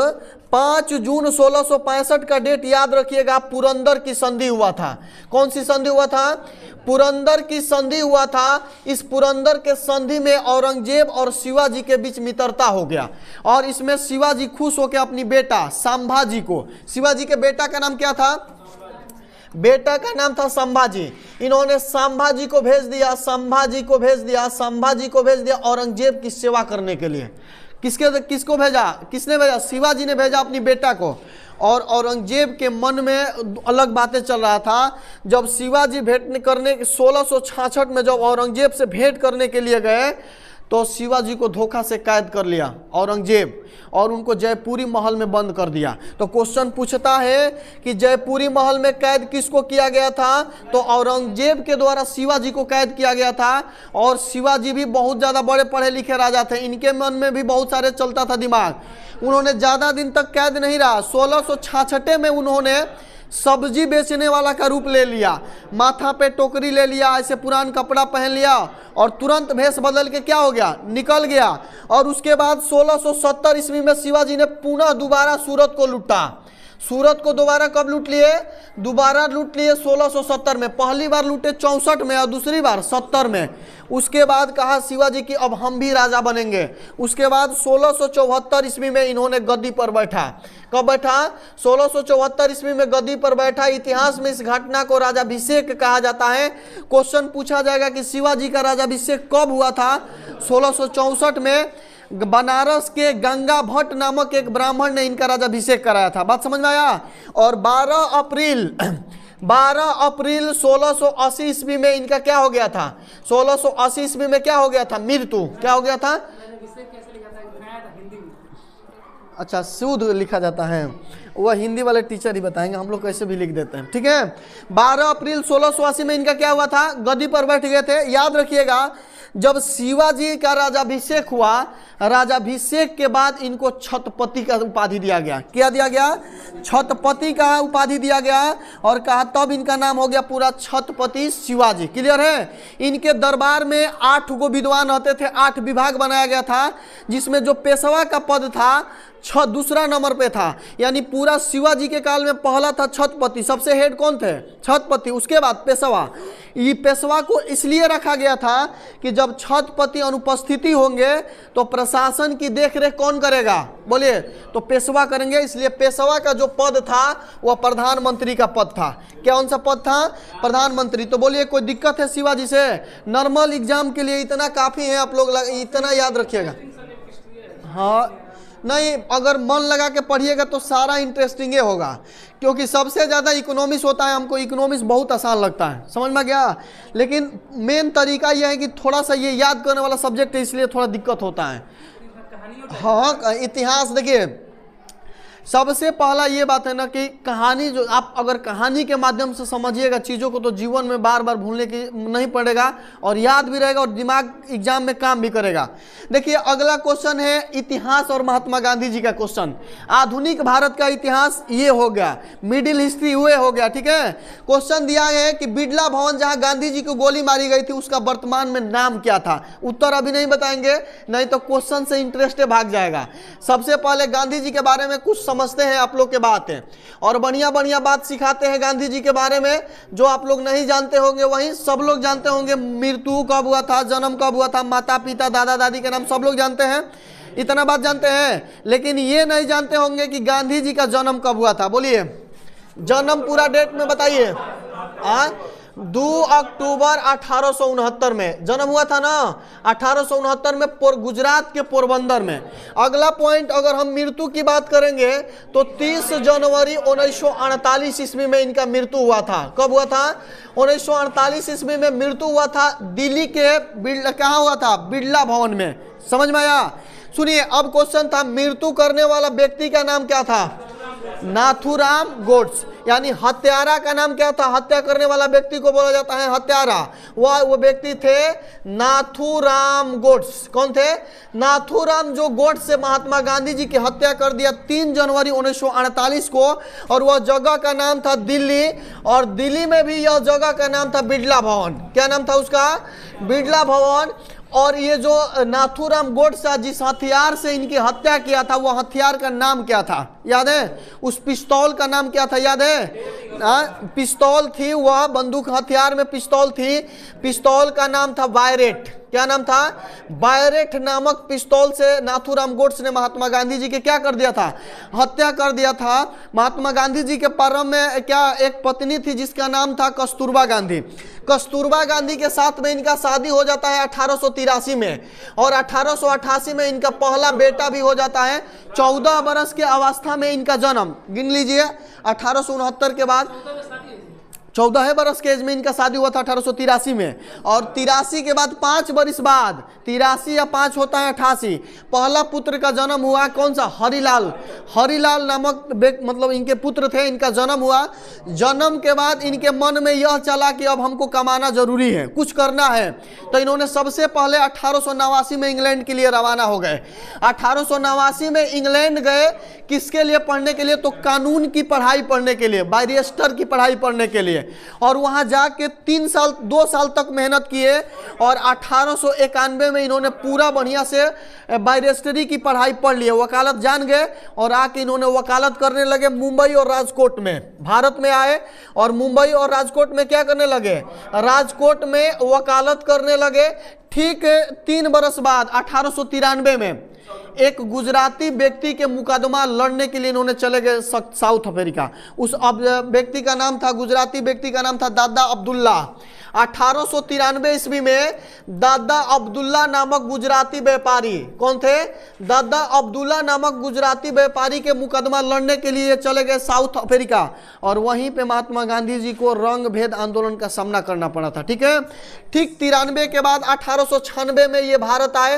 5 जून 1665 का डेट याद रखिएगा, पुरंदर की संधि हुआ था। कौन सी संधि हुआ था? पुरंदर की संधि हुआ था। इस पुरंदर के संधि में औरंगजेब और शिवाजी के बीच मित्रता हो गया। और इसमें शिवाजी खुश होकर अपनी बेटा संभाजी को, शिवाजी के बेटा का नाम क्या था? बेटा का नाम था संभाजी। इन्होंने संभाजी को भेज दिया औरंगजेब की सेवा करने के लिए। किसको भेजा? किसने भेजा? शिवाजी ने भेजा अपनी बेटा को। और औरंगजेब के मन में अलग बातें चल रहा था। जब शिवाजी भेंट करने 1666 में जब औरंगजेब से भेंट करने के लिए गए तो शिवाजी को धोखा से कैद कर लिया औरंगजेब और उनको जयपुरी महल में बंद कर दिया। तो क्वेश्चन पूछता है कि जयपुरी महल में कैद किसको किया गया था? तो औरंगजेब के द्वारा शिवाजी को कैद किया गया था। और शिवाजी भी बहुत ज़्यादा बड़े पढ़े लिखे राजा थे, इनके मन में भी बहुत सारे चलता था दिमाग। उन्होंने ज़्यादा दिन तक कैद नहीं रहा। 1666 में उन्होंने सब्जी बेचने वाला का रूप ले लिया, माथा पे टोकरी ले लिया, ऐसे पुरान कपड़ा पहन लिया और तुरंत भेष बदल के क्या हो गया? निकल गया। और उसके बाद 1670 ईस्वी में शिवाजी ने पुनः दोबारा सूरत को लूटा। सूरत को दोबारा कब लूट लिए? दोबारा लूट लिए 1670 में। पहली बार लूटे 64 में और दूसरी बार 70 में। उसके बाद कहा शिवाजी कि अब हम भी राजा बनेंगे। उसके बाद 1674 ईस्वी में इन्होंने गद्दी पर बैठा। कब बैठा? 1674 ईस्वी में गद्दी पर बैठा। इतिहास में इस घटना को राजाभिषेक कहा जाता है। क्वेश्चन पूछा जाएगा कि शिवाजी का राजाभिषेक कब हुआ था? 1664 में बनारस के गंगा भट्ट नामक एक ब्राह्मण ने इनका राजाभिषेक कराया था। बात समझ में आया? और 12 अप्रैल 1680 ईस्वी में इनका क्या हो गया था? 1680 ईस्वी में क्या हो गया था? मृत्यु। क्या हो गया था? अच्छा, शुद्ध लिखा जाता है। वह हिंदी वाले टीचर ही बताएंगे, हम लोग कैसे भी लिख देते हैं, ठीक है। 12 अप्रैल 1680 में इनका क्या हुआ था, गद्दी पर बैठ गए थे। याद रखिएगा जब शिवाजी का राजाभिषेक हुआ, राजाभिषेक के बाद इनको छत्रपति का उपाधि दिया गया। क्या दिया गया, छत्रपति का उपाधि दिया गया, और कहा तब इनका नाम हो गया पूरा छत्रपति शिवाजी। क्लियर है। इनके दरबार में 8 गो विद्वान रहते थे, 8 विभाग बनाया गया था, जिसमें जो पेशवा का पद था दूसरा नंबर पे था। यानी पूरा शिवाजी के काल में पहला था छत्रपति, सबसे हेड कौन थे, छत्रपति, उसके बाद पेशवा। ये पेशवा को इसलिए रखा गया था कि जब छत्रपति अनुपस्थिति होंगे तो प्रशासन की देखरेख कौन करेगा, बोलिए, तो पेशवा करेंगे। इसलिए पेशवा का जो पद था वह प्रधानमंत्री का पद था। कौन सा पद था, प्रधानमंत्री। तो बोलिए कोई दिक्कत है शिवाजी से? नॉर्मल एग्जाम के लिए इतना काफी है, आप लोग इतना याद रखिएगा। हाँ नहीं, अगर मन लगा के पढ़िएगा तो सारा इंटरेस्टिंग होगा, क्योंकि सबसे ज़्यादा इकोनॉमिक्स होता है। हमको इकोनॉमिक्स बहुत आसान लगता है, समझ में गया। लेकिन मेन तरीका यह है कि थोड़ा सा ये याद करने वाला सब्जेक्ट है, इसलिए थोड़ा दिक्कत होता है। हाँ, इतिहास देखिए, सबसे पहला ये बात है ना कि कहानी, जो आप अगर कहानी के माध्यम से समझिएगा चीज़ों को तो जीवन में बार बार भूलने की नहीं पड़ेगा, और याद भी रहेगा, और दिमाग एग्जाम में काम भी करेगा। देखिए अगला क्वेश्चन है इतिहास और महात्मा गांधी जी का क्वेश्चन। आधुनिक भारत का इतिहास ये हो गया, मिडिल हिस्ट्री हुए हो गया, ठीक है। क्वेश्चन दिया है कि बिड़ला भवन जहाँ गांधी जी को गोली मारी गई थी उसका वर्तमान में नाम क्या था। उत्तर अभी नहीं बताएंगे, नहीं तो क्वेश्चन से इंटरेस्ट भाग जाएगा। सबसे पहले गांधी जी के बारे में कुछ समझते हैं आप लोग के बात है, और बढ़िया बढ़िया बात सिखाते हैं गांधी जी के बारे में, जो आप लोग नहीं जानते होंगे वहीं सब लोग जानते होंगे। मृत्यु कब हुआ था, जन्म कब हुआ था, माता पिता दादा दादी के नाम सब लोग जानते हैं, इतना बात जानते हैं। लेकिन ये नहीं जानते होंगे कि गांधी जी का जन्म कब हुआ था। बोलिए जन्म पूरा डेट में बताइए। 2 अक्टूबर 1869 में जन्म हुआ था ना, 1869 में गुजरात के पोरबंदर में। अगला पॉइंट, अगर हम मृत्यु की बात करेंगे तो 30 जनवरी 1948 ईस्वी में इनका मृत्यु हुआ था। कब हुआ था, 1948 ईस्वी में मृत्यु हुआ था। दिल्ली के कहाँ हुआ था, बिड़ला भवन में। समझ में आया। सुनिए अब क्वेश्चन था, मृत्यु करने वाला व्यक्ति का नाम क्या था, नाथूराम गोड्स। यानी हत्यारा का नाम क्या था, हत्या करने वाला व्यक्ति को बोला जाता है हत्यारा। वो व्यक्ति थे नाथूराम गोड्स। कौन थे, नाथूराम, जो गोड्स से महात्मा गांधी जी की हत्या कर दिया 3 जनवरी 1948 को, और वह जगह का नाम था दिल्ली, और दिल्ली में भी यह जगह का नाम था बिड़ला भवन। क्या नाम था उसका, बिड़ला भवन। और ये जो नाथूराम गोडसे जिस हथियार से इनकी हत्या किया था, वो हथियार का नाम क्या था याद है, उस पिस्तौल का नाम क्या था याद है, पिस्तौल थी, वह बंदूक हथियार में पिस्तौल थी, पिस्तौल का नाम था बायरेट। क्या नाम था, बायरेट नामक पिस्तौल से नाथूराम गोड्से ने महात्मा गांधी जी के क्या कर दिया था, हत्या कर दिया था। महात्मा गांधी जी के प्रारंभ में क्या एक पत्नी थी जिसका नाम था कस्तूरबा गांधी। कस्तूरबा गांधी के साथ में इनका शादी हो जाता है 1883 में, और 1888 में इनका पहला बेटा भी हो जाता है। 14 वर्ष के अवस्था में इनका जन्म, गिन लीजिए 1869 के बाद 14 वर्ष के एज में इनका शादी हुआ था 1883 में, और 83 के बाद 5 वर्ष बाद 83 या 5 होता है 88, पहला पुत्र का जन्म हुआ। कौन सा, हरिलाल। हरिलाल नामक मतलब इनके पुत्र थे, इनका जन्म हुआ। जन्म के बाद इनके मन में यह चला कि अब हमको कमाना जरूरी है, कुछ करना है, तो इन्होंने सबसे पहले 1889 में इंग्लैंड के लिए रवाना हो गए। 1889 में इंग्लैंड गए, किसके लिए पढ़ने के लिए, तो कानून की पढ़ाई पढ़ने के लिए, बैरिस्टर की पढ़ाई पढ़ने के लिए, और वहां जाके 2 साल तक मेहनत किए, और 1891 में इन्होंने पूरा बढ़िया से बैरिस्टरी की पढ़ाई पढ़ ली, वकालत जान गए, और आके इन्होंने वकालत करने लगे मुंबई और राजकोट में। भारत में आए और मुंबई और राजकोट में क्या करने लगे, राजकोट में वकालत करने लगे। ठीक 3 बरस बाद 1893 में एक गुजराती व्यक्ति के मुकदमा लड़ने के लिए इन्होंने चले गए साउथ अफ्रीका। उस व्यक्ति का नाम था, गुजराती व्यक्ति का नाम था दादा अब्दुल्ला। 1893 ईस्वी में दादा अब्दुल्ला नामक गुजराती व्यापारी, कौन थे, दादा अब्दुल्ला नामक गुजराती व्यापारी के मुकदमा लड़ने के लिए चले गए साउथ अफ्रीका, और वहीं पे महात्मा गांधी जी को रंग भेद आंदोलन का सामना करना पड़ा था। ठीक है, ठीक 93 के बाद 1896 में ये भारत आए।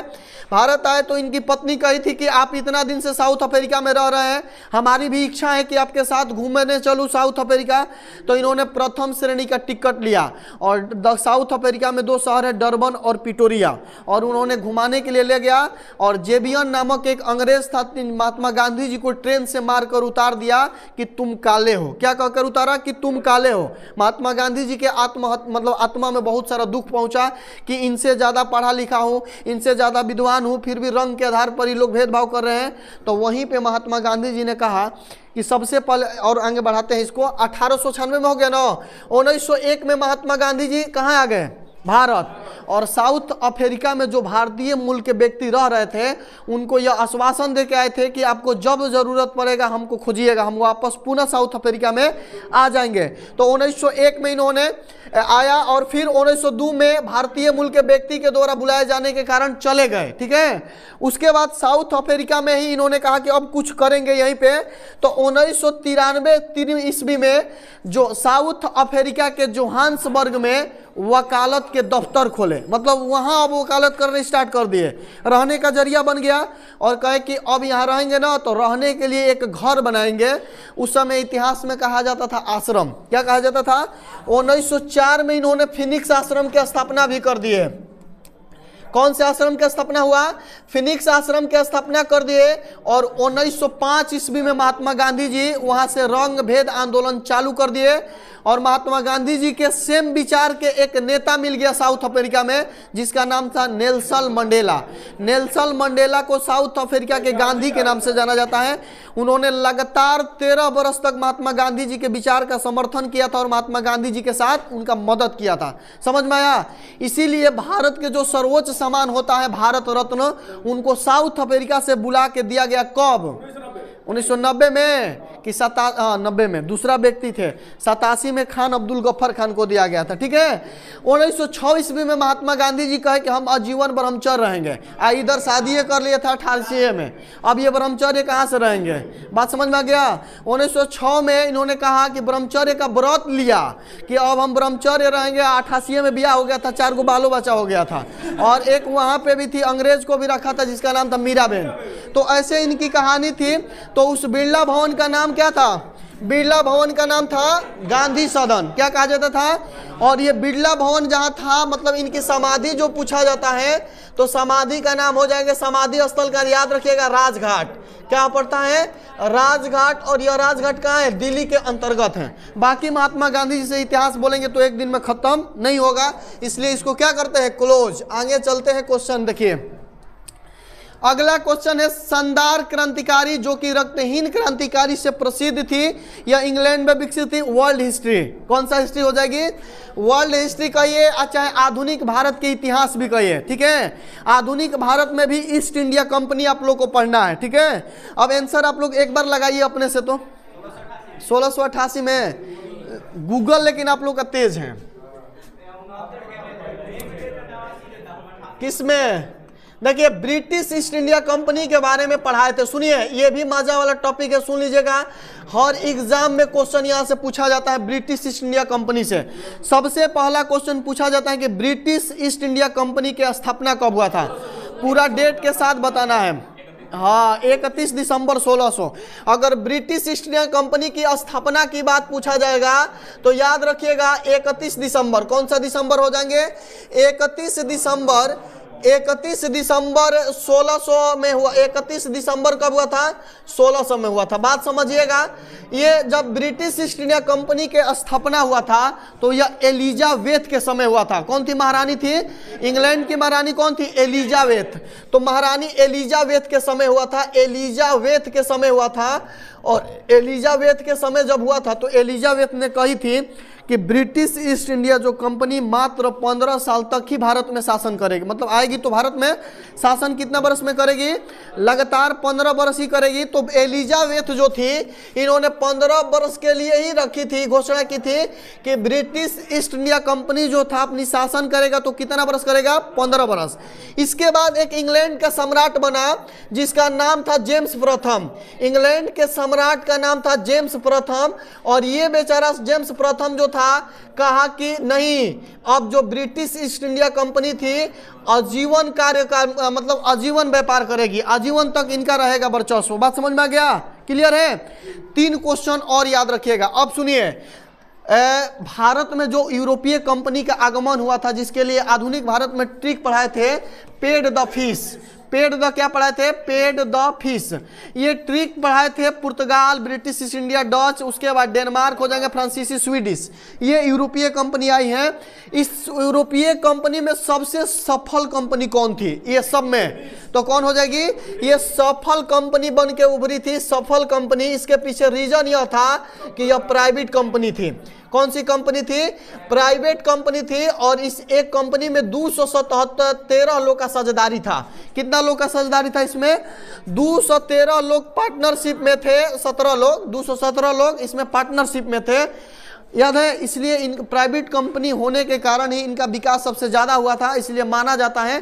भारत आए तो इनकी पत्नी कही थी कि आप इतना दिन से साउथ अफ्रीका में रह रहे हैं, हमारी भी इच्छा है कि आपके साथ घूमने चलूँ साउथ अफ्रीका। तो इन्होंने प्रथम श्रेणी का टिकट लिया और साउथ अफ्रीका में 2 शहर है, डरबन और पिटोरिया, और उन्होंने घुमाने के लिए ले गया। और जेबियन नामक एक अंग्रेज था, महात्मा गांधी जी को ट्रेन से मारकर उतार दिया कि तुम काले हो। क्या कहकर उतारा? कि तुम काले हो। महात्मा गांधी जी के आत्मा में बहुत सारा दुख पहुंचा कि इनसे ज़्यादा पढ़ा लिखा हूँ, इनसे ज़्यादा विद्वान हूँ, फिर भी रंग के आधार पर ही लोग भेदभाव कर रहे हैं। तो वहीं पे महात्मा गांधी जी ने कहा कि सबसे पहले, और आगे बढ़ाते हैं इसको, 1896 में हो गया ना, 1901 में महात्मा गांधी जी कहाँ आ गए? भारत। और साउथ अफ्रीका में जो भारतीय मूल के व्यक्ति रह रहे थे उनको यह आश्वासन दे के आए थे कि आपको जब जरूरत पड़ेगा हमको खोजिएगा, हम वापस पुनः साउथ अफ्रीका में आ जाएंगे। तो 1901 में इन्होंने आया और फिर 1902 में भारतीय मूल के व्यक्ति के द्वारा बुलाए जाने के कारण चले गए। ठीक है, उसके बाद साउथ अफ्रीका में ही इन्होंने कहा कि अब कुछ करेंगे यहीं पे। तो 1993 ईस्वी में जो साउथ अफ्रीका के जोहान्सबर्ग में वकालत के दफ्तर खोले, मतलब वहाँ अब वकालत करने स्टार्ट कर दिए, रहने का जरिया बन गया। और कहे कि अब यहाँ रहेंगे ना तो रहने के लिए एक घर बनाएंगे। उस समय इतिहास में कहा जाता था आश्रम। क्या कहा जाता था? 1904 में इन्होंने फिनिक्स आश्रम की स्थापना भी कर दिए। कौन से आश्रम की स्थापना हुआ? फिनिक्स आश्रम की स्थापना कर दिए। और 1905 ईस्वी में महात्मा गांधी जी वहां से रंग भेद आंदोलन चालू कर दिए। और महात्मा गांधी जी के सेम विचार के एक नेता मिल गया साउथ अफ्रीका में, जिसका नाम था नेल्सन मंडेला। नेल्सन मंडेला को साउथ अफ्रीका के गांधी के नाम से जाना जाता है। उन्होंने लगातार 13 वर्ष तक महात्मा गांधी जी के विचार का समर्थन किया था और महात्मा गांधी जी के साथ उनका मदद किया था। समझ में आया? इसीलिए भारत के जो सर्वोच्च सम्मान होता है भारत रत्न, उनको साउथ अफ्रीका से बुला के दिया गया। कब? 1990 में कि 90 में दूसरा व्यक्ति थे, 87 में खान अब्दुल गफ्फर खान को दिया गया था। ठीक है, 1906 ईस्वी में महात्मा गांधी जी कहे कि हम आजीवन ब्रह्मचर्य रहेंगे। इधर शादी कर लिया था 88 में, अब ये ब्रह्मचर्य कहाँ से रहेंगे? बात समझ में आ गया? 1906 में इन्होंने कहा कि ब्रह्मचर्य का व्रत लिया कि अब हम ब्रह्मचर्य रहेंगे। 88 में ब्याह हो गया था, 4 बालो बच्चा हो गया था। और एक वहाँ पे भी थी, अंग्रेज को भी रखा था जिसका नाम था मीराबेन। तो ऐसे इनकी कहानी थी। तो उस बिरला भवन का नाम क्या था? बिरला भवन का नाम था गांधी सदन। क्या कहा जाता था? और ये बिरला भवन जहाँ था, मतलब इनकी समाधि जो पूछा जाता है तो समाधि का नाम हो जाएगा, समाधि स्थल का याद रखिएगा, राजघाट। क्या पड़ता है? राजघाट। और यह राजघाट कहाँ है? दिल्ली के अंतर्गत है। बाकी महात्मा गांधी जी से इतिहास बोलेंगे तो एक दिन में खत्म नहीं होगा, इसलिए इसको क्या करते हैं? क्लोज। आगे चलते हैं, क्वेश्चन देखिए। अगला क्वेश्चन है, शानदार क्रांतिकारी जो कि रक्तहीन क्रांतिकारी से प्रसिद्ध थी, यह इंग्लैंड में विकसित थी। World history. कौन सा हिस्ट्री हो जाएगी? वर्ल्ड हिस्ट्री कहिए, चाहे आधुनिक भारत के इतिहास भी कहिए। ठीक है, आधुनिक भारत में भी ईस्ट इंडिया कंपनी आप लोग को पढ़ना है। ठीक है, अब आंसर आप लोग एक बार लगाइए अपने से। तो 1688 में गूगल लेकिन आप लोग का तेज है। किसमें? देखिए, ब्रिटिश ईस्ट इंडिया कंपनी के बारे में पढ़ाए थे। सुनिए, ये भी मजा वाला टॉपिक है, सुन लीजिएगा। हर एग्जाम में क्वेश्चन यहाँ से पूछा जाता है ब्रिटिश ईस्ट इंडिया कंपनी से। सबसे पहला क्वेश्चन पूछा जाता है कि ब्रिटिश ईस्ट इंडिया कंपनी की स्थापना कब हुआ था? पूरा डेट के साथ बताना है। हाँ, 31 दिसंबर 1600। अगर ब्रिटिश ईस्ट इंडिया कंपनी की स्थापना की बात पूछा जाएगा तो याद रखिएगा 31 दिसंबर। कौन सा दिसंबर हो जाएंगे? 31 दिसंबर 1600 में हुआ। 31 दिसंबर कब हुआ था? 1600 में हुआ था। बात समझिएगा, ये जब ब्रिटिश ईस्ट इंडिया कंपनी के स्थापना हुआ था तो यह एलिजाबेथ के समय हुआ था। कौन थी महारानी थी? इंग्लैंड की महारानी कौन थी? एलिजाबेथ। तो महारानी एलिजाबेथ के समय हुआ था। एलिजाबेथ के समय हुआ था। और एलिजाबेथ के समय जब हुआ था तो एलिजाबेथ ने कही थी कि ब्रिटिश ईस्ट इंडिया जो कंपनी मात्र 15 साल तक ही भारत में शासन करेगी। मतलब आएगी तो भारत में शासन कितना वर्ष में करेगी? लगातार 15 वर्ष ही करेगी। तो एलिजाबेथ जो थी, इन्होंने 15 वर्ष के लिए ही रखी थी, घोषणा की थी कि ब्रिटिश ईस्ट इंडिया कंपनी जो था अपनी शासन करेगा। तो कितना वर्ष करेगा? 15 वर्ष। इसके बाद एक इंग्लैंड का सम्राट बना जिसका नाम था जेम्स प्रथम। इंग्लैंड के सम्राट का नाम था जेम्स प्रथम। और ये बेचारा जेम्स प्रथम जो था, कहा कि नहीं, अब जो ब्रिटिश ईस्ट इंडिया कंपनी थी आजीवन कार्य का मतलब आजीवन व्यापार करेगी, आजीवन तक इनका रहेगा वर्चस्व। बात समझ में आ गया? क्लियर है? 3 क्वेश्चन और याद रखिएगा। अब सुनिए, भारत में जो यूरोपीय कंपनी का आगमन हुआ था, जिसके लिए आधुनिक भारत में ट्रिक पढ़ाए थे, paid the fees, paid the क्या पढ़ाए थे? Paid the fees. ये ट्रिक पढ़ाए थे पुर्तगाल, ब्रिटिश ईस्ट इंडिया, डच, उसके बाद डेनमार्क हो जाएंगे, फ्रांसीसी, स्वीडिश, ये यूरोपीय कंपनी आई है। इस यूरोपीय कंपनी में सबसे सफल कंपनी कौन थी ये सब में? तो कौन हो जाएगी? ये सफल कंपनी बन के उभरी थी, सफल कंपनी। इसके पीछे रीजन यह था कि यह प्राइवेट कंपनी थी। कौन सी कंपनी थी? प्राइवेट कंपनी थी। और इस एक कंपनी में 277 लोग का साझेदारी था। कितना लोग का साझेदारी था इसमें? 213 लोग पार्टनरशिप में थे, 17 लोग, 217 लोग इसमें पार्टनरशिप में थे। याद है? इसलिए इन प्राइवेट कंपनी होने के कारण ही इनका विकास सबसे ज़्यादा हुआ था। इसलिए माना जाता है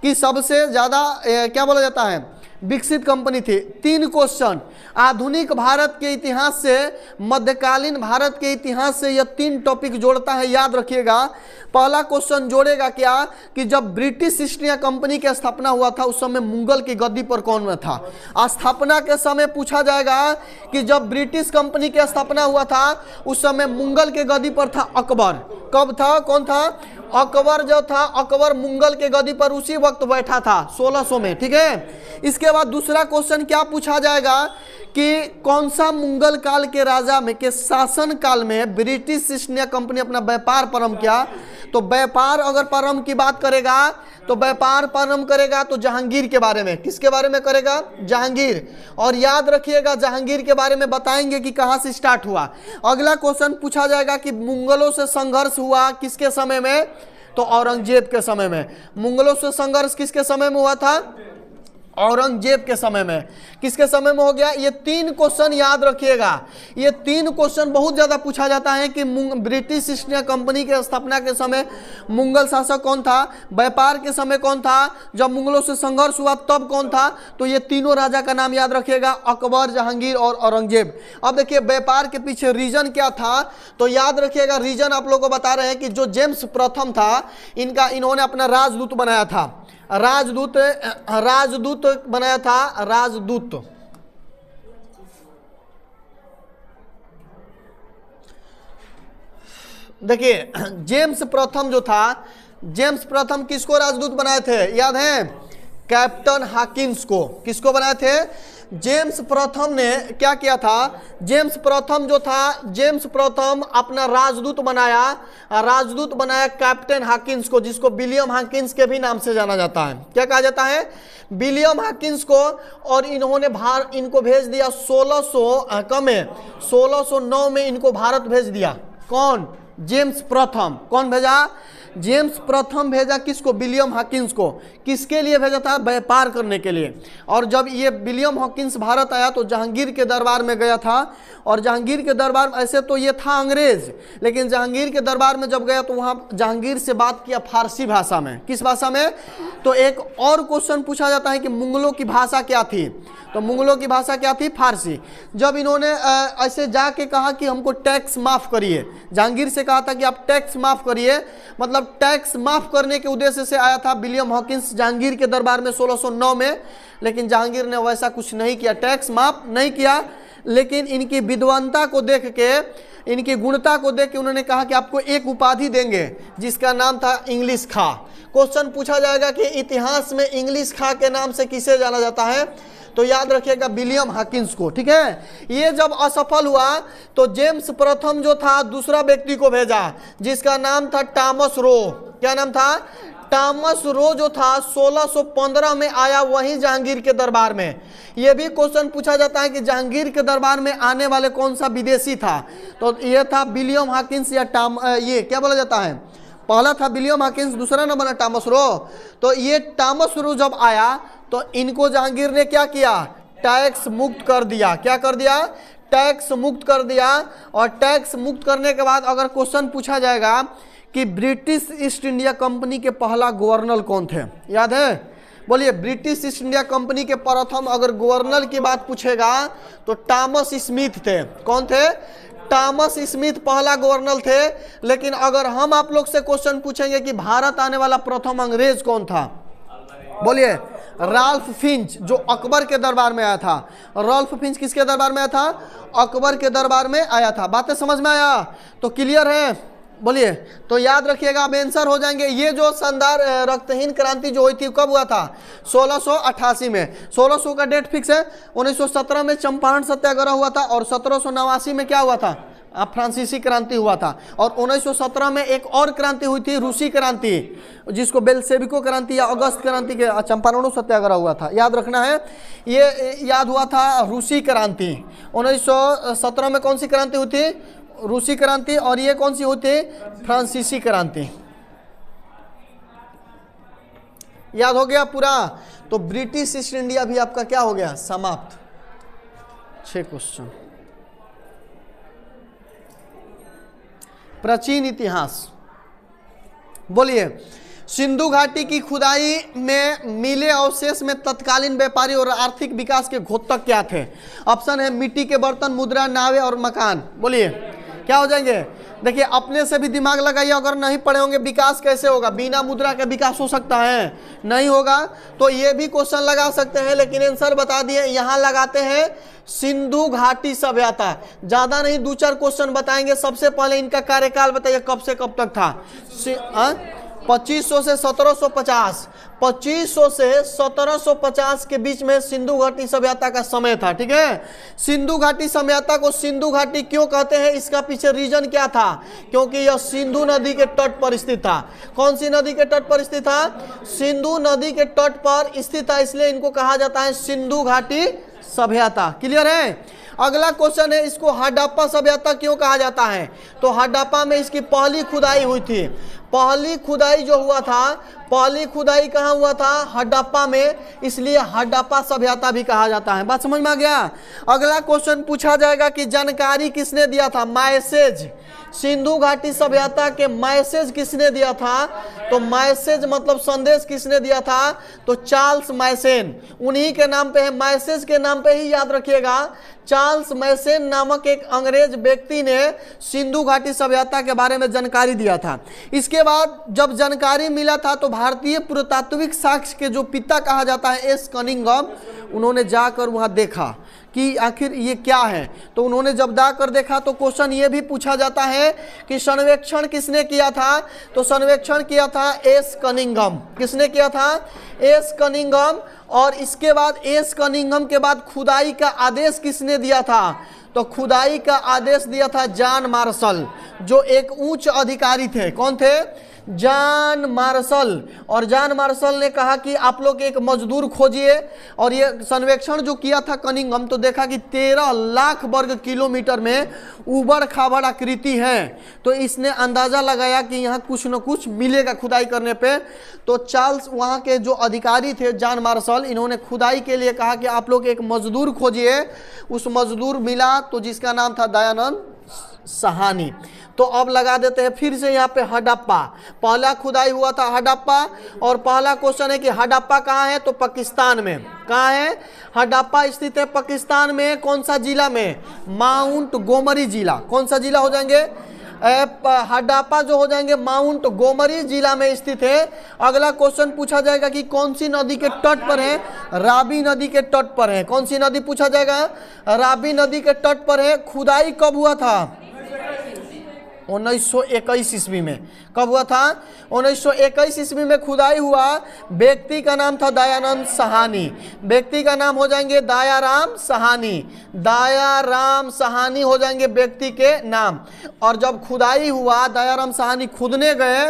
कि सबसे ज़्यादा क्या बोला जाता है? विकसित कंपनी थी। 3 क्वेश्चन आधुनिक भारत के इतिहास से, मध्यकालीन भारत के इतिहास से यह 3 टॉपिक जोड़ता है, याद रखिएगा। पहला क्वेश्चन जोड़ेगा क्या कि जब ब्रिटिश ईस्ट इंडिया कंपनी की स्थापना हुआ था उस समय मुगल की गद्दी पर कौन था? स्थापना के समय पूछा जाएगा कि जब ब्रिटिश कंपनी की स्थापना हुआ था उस समय मुगल के गद्दी पर था अकबर। कब था? कौन था? अकबर जो था, अकबर मुगल के गद्दी पर उसी वक्त बैठा था 1600 में। ठीक है? इसके बाद दूसरा क्वेश्चन क्या पूछा जाएगा कि कौन सा मुगल काल के राजा में के शासन काल में ब्रिटिश ईस्ट इंडिया कंपनी अपना व्यापार प्रारंभ किया? तो व्यापार अगर प्रारंभ की बात करेगा तो व्यापार प्रारंभ करेगा तो जहांगीर के बारे में। किसके बारे में करेगा? जहांगीर। और याद रखिएगा जहांगीर के बारे में बताएंगे कि कहां से स्टार्ट हुआ। अगला क्वेश्चन पूछा जाएगा कि मुगलों से संघर्ष हुआ किसके समय में? तो औरंगजेब के समय में। मुगलों से संघर्ष किसके समय में हुआ था? औरंगजेब के समय में। किसके समय में हो गया? ये 3 क्वेश्चन याद रखिएगा। ये 3 क्वेश्चन बहुत ज्यादा पूछा जाता है कि ब्रिटिश ईस्ट इंडिया कंपनी के स्थापना के समय मुगल शासक कौन था? व्यापार के समय कौन था? जब मुगलों से संघर्ष हुआ तब कौन था? तो ये तीनों राजा का नाम याद रखिएगा, अकबर, जहांगीर और औरंगजेब। अब देखिए व्यापार के पीछे रीजन क्या था, तो याद रखिएगा रीजन आप लोगों को बता रहे हैं कि जो जेम्स प्रथम था इन्होंने अपना राजदूत बनाया था। राजदूत बनाया था, राजदूत। देखिए जेम्स प्रथम जो था, जेम्स प्रथम किसको राजदूत बनाए थे? याद है? कैप्टन हॉकिंस को। किसको बनाए थे? जेम्स प्रथम ने क्या किया था? जेम्स प्रथम जो था, जेम्स प्रथम अपना राजदूत बनाया कैप्टन हॉकिंस को, जिसको विलियम हॉकिंस के भी नाम से जाना जाता है। क्या कहा जाता है? विलियम हॉकिंस को। और इन्होंने इनको भेज दिया 1609 में इनको भारत भेज दिया। कौन? जेम्स प्रथम। कौन भेजा? जेम्स प्रथम भेजा किसको? विलियम हॉकिंस को। किसके लिए भेजा था? व्यापार करने के लिए। और जब ये विलियम हॉकिंस भारत आया तो जहांगीर के दरबार में गया था। और जहांगीर के दरबार में, ऐसे तो ये था अंग्रेज, लेकिन जहांगीर के दरबार में जब गया तो वहाँ जहांगीर से बात किया फारसी भाषा में। किस भाषा में? तो एक और क्वेश्चन पूछा जाता है कि मुगलों की भाषा क्या थी? तो मुगलों की भाषा क्या थी? फारसी। जब इन्होंने ऐसे जाके कहा कि हमको टैक्स माफ़ करिए, जहांगीर से कहा था कि आप टैक्स माफ़ करिए, मतलब टैक्स माफ़ करने के उद्देश्य से आया था विलियम हॉकिंस जहांगीर के दरबार में 1609 में। लेकिन जहांगीर ने वैसा कुछ नहीं किया, टैक्स माफ़ नहीं किया। लेकिन इनकी विद्वता को देख के, इनकी गुणता को देख के उन्होंने कहा कि आपको एक उपाधि देंगे जिसका नाम था इंग्लिश खा। क्वेश्चन पूछा जाएगा कि इतिहास में इंग्लिश खा के नाम से किसे जाना जाता है? तो याद रखिएगा विलियम हॉकिंस को। ठीक है? ये जब असफल हुआ तो जेम्स प्रथम जो था दूसरा व्यक्ति को भेजा जिसका नाम था टॉमस रो। क्या नाम था? टॉमस रो जो था 1615 में आया वहीं जहांगीर के दरबार में। यह भी क्वेश्चन पूछा जाता है कि जहांगीर के दरबार में आने वाले कौन सा विदेशी था? तो यह था विलियम हॉकिंस या ये क्या बोला जाता है? पहला था विलियम हॉकिंस, दूसरा नंबर है टॉमस रो। तो ये टॉमस रो जब आया तो इनको जहांगीर ने क्या किया? टैक्स मुक्त कर दिया। क्या कर दिया? टैक्स मुक्त कर दिया। और टैक्स मुक्त करने के बाद अगर क्वेश्चन पूछा जाएगा कि ब्रिटिश ईस्ट इंडिया कंपनी के पहला गवर्नर कौन थे? याद है? बोलिए। ब्रिटिश ईस्ट इंडिया कंपनी के प्रथम अगर गवर्नर की बात पूछेगा तो टॉमस स्मिथ थे। कौन थे? टॉमस स्मिथ पहला गवर्नर थे। लेकिन अगर हम आप लोग से क्वेश्चन पूछेंगे कि भारत आने वाला प्रथम अंग्रेज कौन था, बोलिए राल्फ फिंच, जो अकबर के दरबार में आया था। राल्फ फिंच किसके दरबार में आया था? अकबर के दरबार में आया था। बातें समझ में आया? तो क्लियर है, बोलिए। तो याद रखिएगा, अब आंसर हो जाएंगे। ये जो शानदार रक्तहीन क्रांति जो हुई थी कब हुआ था? 1688 में। 1600 का डेट फिक्स है। 1917 में चंपारण सत्याग्रह हुआ था और 1789 में क्या हुआ था? फ्रांसीसी क्रांति हुआ था। और 1917 में एक और क्रांति हुई थी, रूसी क्रांति, जिसको बेल्शेविको क्रांति या अगस्त क्रांति के चंपारण सत्याग्रह हुआ था। याद रखना है, ये याद हुआ था रूसी क्रांति। 1917 में कौन सी क्रांति हुई थी? रूसी क्रांति। और ये कौन सी हुई थी? फ्रांसीसी क्रांति। याद हो गया पूरा? तो ब्रिटिश ईस्ट इंडिया भी आपका क्या हो गया? समाप्त। 6 क्वेश्चन। प्राचीन इतिहास, बोलिए। सिंधु घाटी की खुदाई में मिले अवशेष में तत्कालीन व्यापारी और आर्थिक विकास के घोतक क्या थे? ऑप्शन है मिट्टी के बर्तन, मुद्रा, नावें और मकान। बोलिए क्या हो जाएंगे? देखिए अपने से भी दिमाग लगाइए, अगर नहीं पढ़े होंगे विकास कैसे होगा? बिना मुद्रा के विकास हो सकता है? नहीं होगा। तो ये भी क्वेश्चन लगा सकते हैं, लेकिन आंसर बता दिए। यहाँ लगाते हैं सिंधु घाटी सभ्यता। ज्यादा नहीं, 2-4 क्वेश्चन बताएंगे। सबसे पहले इनका कार्यकाल बताइए, कब से कब तक था? 2500 से 1750। 2500 से 1750 के बीच में सिंधु घाटी सभ्यता का समय था। ठीक है, सिंधु घाटी सभ्यता को सिंधु घाटी क्यों कहते हैं? इसका पीछे रीजन क्या था? क्योंकि यह सिंधु नदी के तट पर स्थित था। कौन सी नदी के तट पर स्थित था? सिंधु नदी के तट पर स्थित था, इसलिए इनको कहा जाता है सिंधु घाटी सभ्यता। क्लियर है? अगला क्वेश्चन है, इसको हड़प्पा सभ्यता क्यों कहा जाता है? तो हड़प्पा में इसकी पहली खुदाई हुई थी। पहली खुदाई जो हुआ था, पहली खुदाई कहाँ हुआ था? हड़प्पा में, इसलिए हड़प्पा सभ्यता भी कहा जाता है। बात समझ में आ गया? अगला क्वेश्चन पूछा जाएगा कि जानकारी किसने दिया था? मैसेज। सिंधु घाटी सभ्यता के मैसेज किसने दिया था? तो मैसेज मतलब संदेश किसने दिया था? तो चार्ल्स मैसेन। उन्हीं के नाम पे है, मैसेज के नाम पे ही याद रखिएगा। चार्ल्स मैसेन नामक एक अंग्रेज व्यक्ति ने सिंधु घाटी सभ्यता के बारे में जानकारी दिया था। इसके बाद जब जानकारी मिला था तो भारतीय पुरातात्विक साक्ष्य के जो पिता कहा जाता है एस कनिंघम, उन्होंने जाकर वहां देखा कि आखिर ये क्या है। तो उन्होंने जब जाकर देखा तो क्वेश्चन ये भी पूछा जाता है कि सर्वेक्षण किसने किया था? तो सर्वेक्षण किया था एस कनिंघम। किसने किया था? S Cunningham. और इसके बाद एस कनिंघम के बाद खुदाई का आदेश किसने दिया था? तो खुदाई का आदेश दिया था जॉन मार्शल, जो एक उच्च अधिकारी थे। कौन थे? John Marshall. और जॉन मार्शल ने कहा कि आप लोग एक मजदूर खोजिए। और ये सर्वेक्षण जो किया था कनिंघम, तो देखा कि 13 लाख वर्ग किलोमीटर में उबड़ खाबड़ आकृति है। तो इसने अंदाजा लगाया कि यहाँ कुछ न कुछ मिलेगा खुदाई करने पे। तो चार्ल्स वहाँ के जो अधिकारी थे जॉन मार्शल, इन्होंने खुदाई के लिए कहा कि आप लोग एक मजदूर खोजिए। उस मजदूर मिला, तो जिसका नाम था दयानंद सहानी। तो अब लगा देते हैं फिर से यहाँ पे हड़प्पा। पहला खुदाई हुआ था हड़प्पा। और पहला क्वेश्चन है कि हड़प्पा कहाँ है? तो पाकिस्तान में। कहाँ है? हड़प्पा स्थित है पाकिस्तान में। कौन सा जिला में? माउंट गोमरी जिला। कौन सा जिला हो जाएंगे? हड़प्पा जो हो जाएंगे माउंट गोमरी जिला में स्थित है। अगला क्वेश्चन पूछा जाएगा कि कौन सी नदी के तट पर है? रावी नदी के तट पर है। कौन सी नदी पूछा जाएगा? रावी नदी के तट पर है। खुदाई कब हुआ था? 1921 ईस्वी में। कब हुआ था? 1921 ईस्वी में खुदाई हुआ। व्यक्ति का नाम था दयानंद सहानी। व्यक्ति का नाम हो जाएंगे दयाराम सहानी। दयाराम सहानी हो जाएंगे व्यक्ति के नाम। और जब खुदाई हुआ, दयाराम सहानी खुदने गए,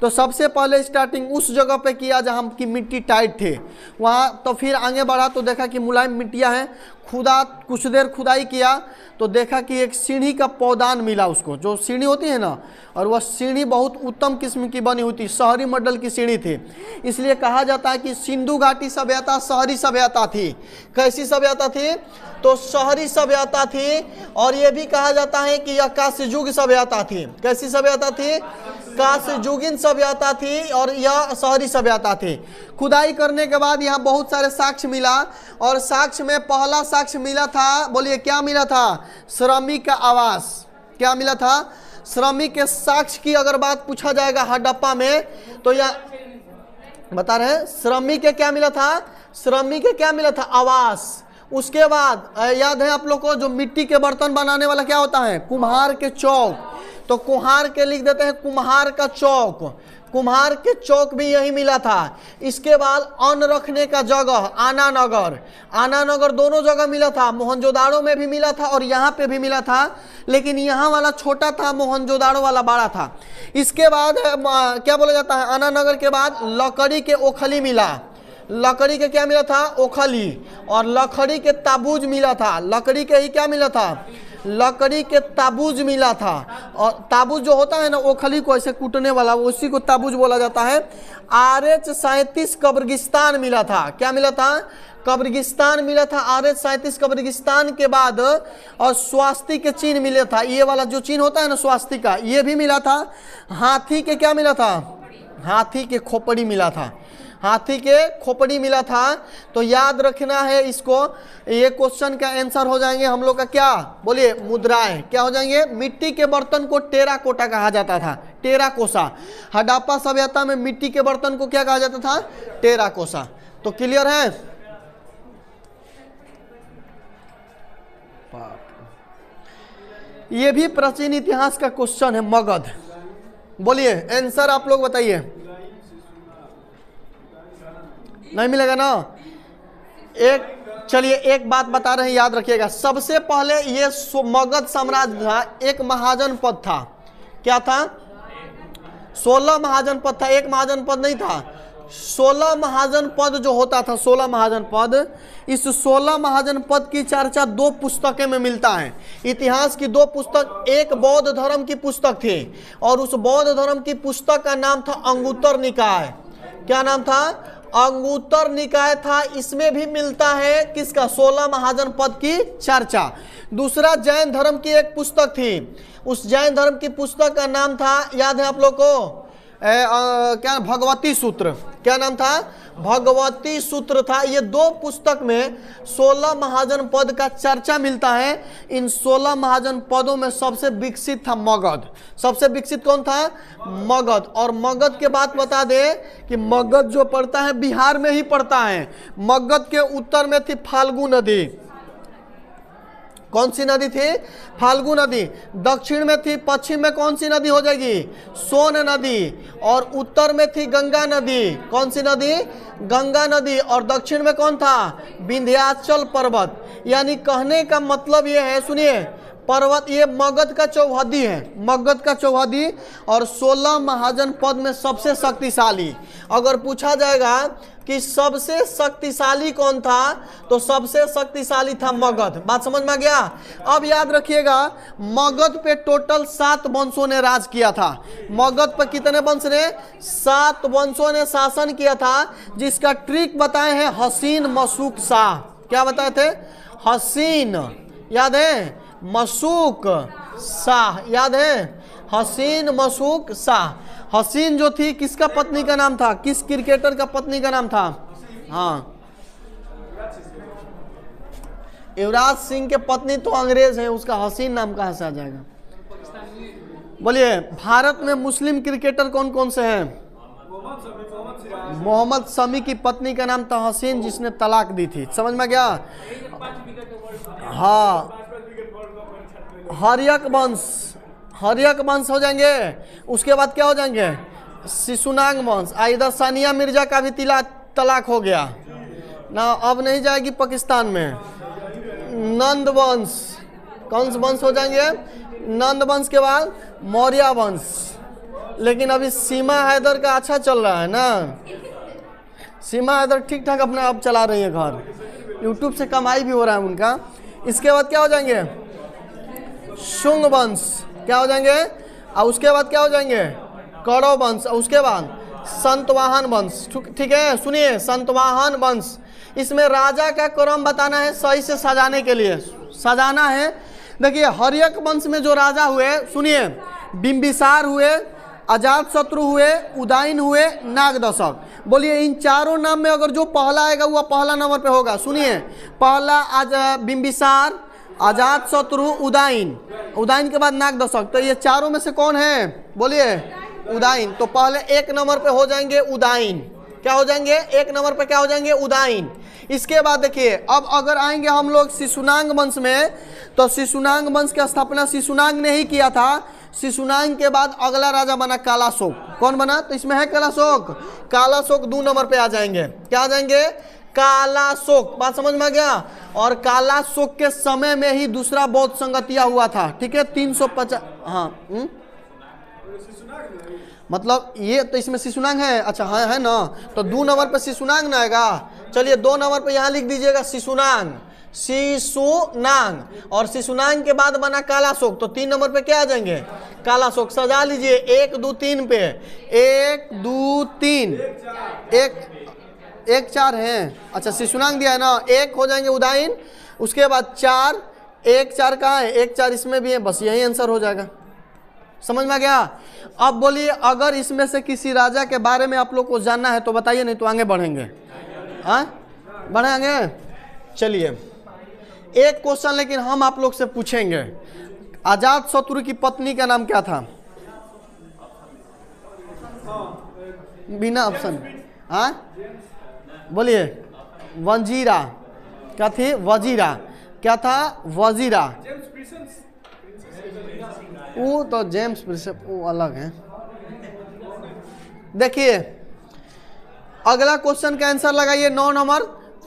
तो सबसे पहले स्टार्टिंग उस जगह पे किया जहाँ की मिट्टी टाइट थे वहाँ। तो फिर आगे बढ़ा तो देखा कि मुलायम मिट्टियाँ हैं। खुदा कुछ देर खुदाई किया तो देखा कि एक सीढ़ी का पौदान मिला उसको, जो सीढ़ी होती है ना, और वह सीढ़ी बहुत उत्तम किस्म की बनी हुई थी, शहरी मॉडल की सीढ़ी थी। इसलिए कहा जाता है कि सिंधु घाटी सभ्यता शहरी सभ्यता थी। कैसी सभ्यता थी? तो शहरी सभ्यता थी। और यह भी कहा जाता है कि यह कांस्ययुग सभ्यता थी। कैसी सभ्यता थी? कांस्ययुगीन सभ्यता थी और यह शहरी सभ्यता थी। खुदाई करने के बाद यहाँ बहुत सारे साक्ष्य मिला। और साक्ष्य में पहला साक्ष्य मिला था, बोलिए क्या मिला था? श्रमिक का आवास। क्या मिला था? श्रमिक के साक्ष्य की अगर बात पूछा जाएगा हडप्पा में तो या बता रहे हैं श्रमिक के क्या मिला था? श्रमिक के क्या मिला था? आवास। उसके बाद याद है आप लोग को जो मिट्टी के बर्तन बनाने वाला क्या होता है? कुम्हार के चौक। तो कुम्हार के लिख देते हैं कुम्हार का चौक। कुम्हार के चौक भी यही मिला था। इसके बाद अन्न रखने का जगह आना नगर, आना नगर दोनों जगह मिला था। मोहनजोदाड़ो में भी मिला था और यहाँ पे भी मिला था, लेकिन यहाँ वाला छोटा था, मोहनजोदाड़ो वाला बड़ा था। इसके बाद क्या बोला जाता है? आना नगर के बाद लकड़ी के ओखली मिला। लकड़ी के क्या मिला था? ओखली। और लकड़ी के ताबूज मिला था। लकड़ी के ही क्या मिला था? लकड़ी के ताबूज मिला था। और ताबूज जो होता है ना ओखली को ऐसे कूटने वाला, उसी को ताबूज बोला जाता है। RH 37 कब्रिस्तान मिला था। क्या मिला था? कब्रिस्तान मिला था। RH 37 कब्रिस्तान के बाद और स्वास्तिक के चिन्ह मिले था। ये वाला जो चिन्ह होता है ना स्वास्तिक का, ये भी मिला था। हाथी के क्या मिला था? हाथी के खोपड़ी मिला था। हाथी के खोपड़ी मिला था। तो याद रखना है इसको। ये क्वेश्चन का आंसर हो जाएंगे हम लोग का क्या? बोलिए मुद्राएं। क्या हो जाएंगे? मिट्टी के बर्तन को टेराकोटा कहा जाता था, टेराकोसा। हडप्पा सभ्यता में मिट्टी के बर्तन को क्या कहा जाता था? टेराकोसा। तो क्लियर है? ये भी प्राचीन इतिहास का क्वेश्चन है। मगध। बोलिए आंसर आप लोग बताइए। नहीं मिलेगा ना? चलिए एक बात बता रहे हैं, याद रखिएगा। सबसे पहले ये मगध साम्राज्य था, एक महाजन पद था। क्या था? 16 महाजन पद था, एक महाजन पद नहीं था। 16 महाजन पद जो होता था, 16 महाजन पद, इस 16 महाजन पद की चर्चा 2 पुस्तकें में मिलता है। इतिहास की 2 पुस्तक, एक बौद्ध धर्म की पुस्तक थी और उस बौद्ध धर्म की पुस्तक का नाम था अंगुत्तर निकाय। क्या नाम था? अंगुत्तर निकाय था। इसमें भी मिलता है किसका? 16 महाजन पद की चर्चा। दूसरा जैन धर्म की एक पुस्तक थी, उस जैन धर्म की पुस्तक का नाम था, याद है आप लोग को? क्या? भगवती सूत्र। क्या नाम था? भगवती सूत्र था। ये 2 पुस्तक में 16 महाजन पद का चर्चा मिलता है। इन 16 महाजन पदों में सबसे विकसित था मगध। सबसे विकसित कौन था? मगध। और मगध के बात बता दे कि मगध जो पड़ता है बिहार में ही पड़ता है। मगध के उत्तर में थी फाल्गु नदी। कौन सी नदी थी? फाल्गु नदी। दक्षिण में थी, पश्चिम में कौन सी नदी हो जाएगी? सोन नदी। और उत्तर में थी गंगा नदी। कौन सी नदी? गंगा नदी। और दक्षिण में कौन था? विंध्याचल पर्वत। यानी कहने का मतलब ये है, सुनिए, पर्वत ये मगध का चौहदी है, मगध का चौहदी। और 16 महाजन पद में सबसे शक्तिशाली, अगर पूछा जाएगा कि सबसे शक्तिशाली कौन था, तो सबसे शक्तिशाली था मगध। बात समझ में आ गया? अब याद रखिएगा, मगध पे टोटल 7 वंशों ने राज किया था। मगध पे कितने वंश ने? 7 वंशों ने शासन किया था, जिसका ट्रिक बताए हैं हसीन मशूक शाह। क्या बताए थे? हसीन, याद है? मशूक शाह, याद है? हसीन मशूक शाह। हसीन जो थी किसका पत्नी का नाम था? किस क्रिकेटर का पत्नी का नाम था? हाँ, युवराज सिंह के पत्नी तो अंग्रेज है, उसका हसीन नाम कहाँ से आ जाएगा? बोलिए भारत में मुस्लिम क्रिकेटर कौन कौन से हैं? मोहम्मद शमी की पत्नी का नाम था हसीन, जिसने तलाक दी थी। समझ में गया? हाँ, हर्यक वंश, हर्यक वंश हो जाएंगे। उसके बाद क्या हो जाएंगे? शिशुनाग वंश। इधर सानिया मिर्जा का भी तलाक हो गया ना, अब नहीं जाएगी पाकिस्तान में। नंद वंश, कौन सा वंश हो जाएंगे? नंद वंश के बाद मौर्य वंश। लेकिन अभी सीमा हैदर का अच्छा चल रहा है ना, सीमा हैदर ठीक ठाक अपना अब चला रही है घर, यूट्यूब से कमाई भी हो रहा है उनका। इसके बाद क्या हो जाएंगे? शुंग वंश। क्या हो जाएंगे? और उसके बाद क्या हो जाएंगे? कौरव वंश। उसके बाद संतवाहन वंश। ठीक है, सुनिए, संतवाहन वंश। इसमें राजा का क्रम बताना है, सही से सजाने के लिए सजाना है। देखिए हर्यक वंश में जो राजा हुए, सुनिए, बिंबिसार हुए, अजातशत्रु हुए, उदयन हुए, नागदशक। बोलिए इन चारों नाम में अगर जो पहला आएगा वो पहला नंबर पे होगा। सुनिए, पहला बिंबिसार, अजात शत्रु, उदाइन, उदाइन के बाद नाग दशक। तो ये चारों में से कौन है बोलिए? उदाइन। तो पहले एक नंबर पे हो जाएंगे उदाइन। क्या हो जाएंगे? एक नंबर पे क्या हो जाएंगे? उदाइन। इसके बाद देखिए, अब अगर आएंगे हम लोग शिशुनांग वंश में, तो शिशुनांग वंश की स्थापना शिशुनांग ने ही किया था। शिशुनांग के बाद अगला राजा बना कालाशोक। कौन बना? तो इसमें है कालाशोक। कालाशोक 2 नंबर पे आ जाएंगे। क्या आ जाएंगे? कालाशोक। बात समझ में आ गया? और कालाशोक के समय में ही दूसरा बौद्ध संगतिया हुआ था। ठीक है, 350। हाँ मतलब ये तो इसमें शिशुनांग है। अच्छा हाँ है ना, तो 2 नंबर पे शिशुनांग ना आएगा। चलिए 2 नंबर पे यहाँ लिख दीजिएगा शिशुनांग, शिशुनांग। और शिशुनांग के बाद बना कालाशोक, तो 3 नंबर पे क्या आ जाएंगे? कालाशोक। सजा लीजिए 1 2 3 पे। 1 2 3 1 4 है। अच्छा शिशुनांग दिया है ना, 1 हो जाएंगे उदाइन। उसके बाद 4, 1 4 कहाँ है? 1 4 इसमें भी है। बस यही आंसर हो जाएगा। समझ में आ गया? अब बोलिए, अगर इसमें से किसी राजा के बारे में आप लोग को जानना है तो बताइए, नहीं तो आगे बढ़ेंगे। हाँ बढ़ेंगे। चलिए एक क्वेश्चन लेकिन हम आप लोग से पूछेंगे। अजात शत्रु की पत्नी का नाम क्या था? बिना ऑप्शन। हाँ बोलिए। वजीरा। क्या थी? वजीरा। क्या था? वजीरा। वो तो जेम्स प्रिंसेप वो अलग है। देखिए अगला क्वेश्चन का आंसर लगाइए 9 नंबर।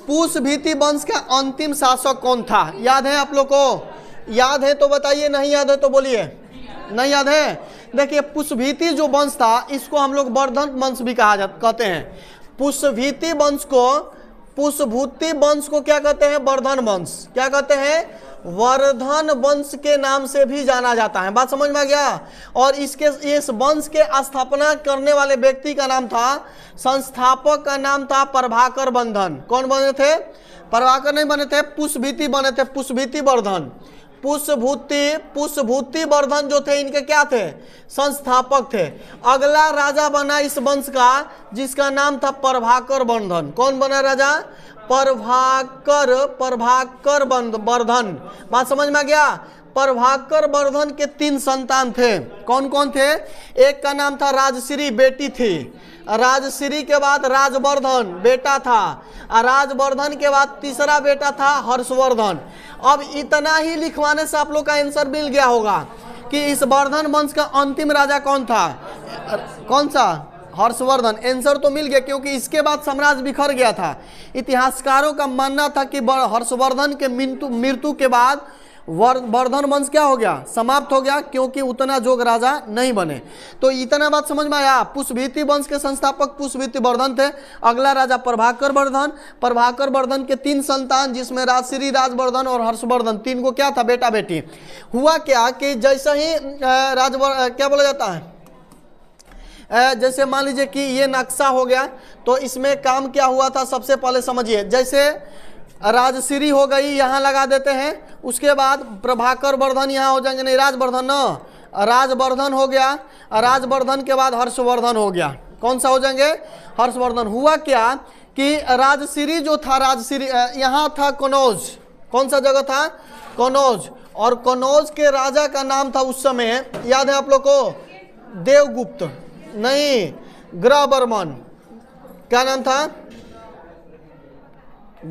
पुष्पभीति वंश का अंतिम शासक कौन था? याद है आप लोग को? याद है तो बताइए, नहीं याद है तो बोलिए। नहीं याद है? देखिए पुष्पभीति जो वंश था इसको हम लोग वर्धन वंश भी कहते हैं। पुष्पभीति वंश को, पुष्पभूति वंश को क्या कहते हैं? वर्धन वंश। क्या कहते हैं? वर्धन वंश के नाम से भी जाना जाता है। बात समझ में आ गया? और इस वंश के स्थापना करने वाले व्यक्ति का नाम था, संस्थापक का नाम था प्रभाकर बंधन। कौन बने थे? प्रभाकर नहीं बने थे, पुष्पभीति बने थे। पुष्पभीति वर्धन, पुष्पभूति वर्धन जो थे इनके क्या थे? संस्थापक थे। अगला राजा बना इस वंश का जिसका नाम था प्रभाकर वर्धन। कौन बना राजा? प्रभाकर वर्धन। बात समझ में आ गया? प्रभाकर वर्धन के 3 संतान थे। कौन कौन थे? एक का नाम था राजश्री, बेटी थी। राजश्री के बाद राजवर्धन, बेटा था। राजवर्धन के बाद तीसरा बेटा था हर्षवर्धन। अब इतना ही लिखवाने से आप लोग का आंसर मिल गया होगा कि इस वर्धन वंश का अंतिम राजा कौन था? कौन सा? हर्षवर्धन। आंसर तो मिल गया क्योंकि इसके बाद साम्राज्य बिखर गया था। इतिहासकारों का मानना था कि हर्षवर्धन के मृत्यु के बाद वर्धन वंश क्या हो गया? समाप्त हो गया, क्योंकि उतना जोग राजा नहीं बने। तो इतना बात समझ में आया? पुष्पभीति वंश के संस्थापक पुष्पभीति वर्धन थे। अगला राजा प्रभाकर वर्धन। प्रभाकर वर्धन के 3 संतान जिसमें राजश्री, राजवर्धन और हर्षवर्धन, 3 को क्या था? बेटा बेटी। हुआ क्या कि जैसे ही क्या बोला जाता है, जैसे मान लीजिए कि ये नक्शा हो गया, तो इसमें काम क्या हुआ था सबसे पहले समझिए। जैसे राजश्री हो गई, यहाँ लगा देते हैं। उसके बाद प्रभाकर वर्धन यहाँ हो जाएंगे, नहीं राजवर्धन ना, राजवर्धन हो गया। राजवर्धन के बाद हर्षवर्धन हो गया। कौन सा हो जाएंगे? हर्षवर्धन। हुआ क्या कि राजश्री जो था, राजश्री यहाँ था कनौज। कौन सा जगह था? कनौज। और कनौज के राजा का नाम था उस समय, याद है आप लोग को? देवगुप्त नहीं, ग्रहवर्मन। क्या नाम था?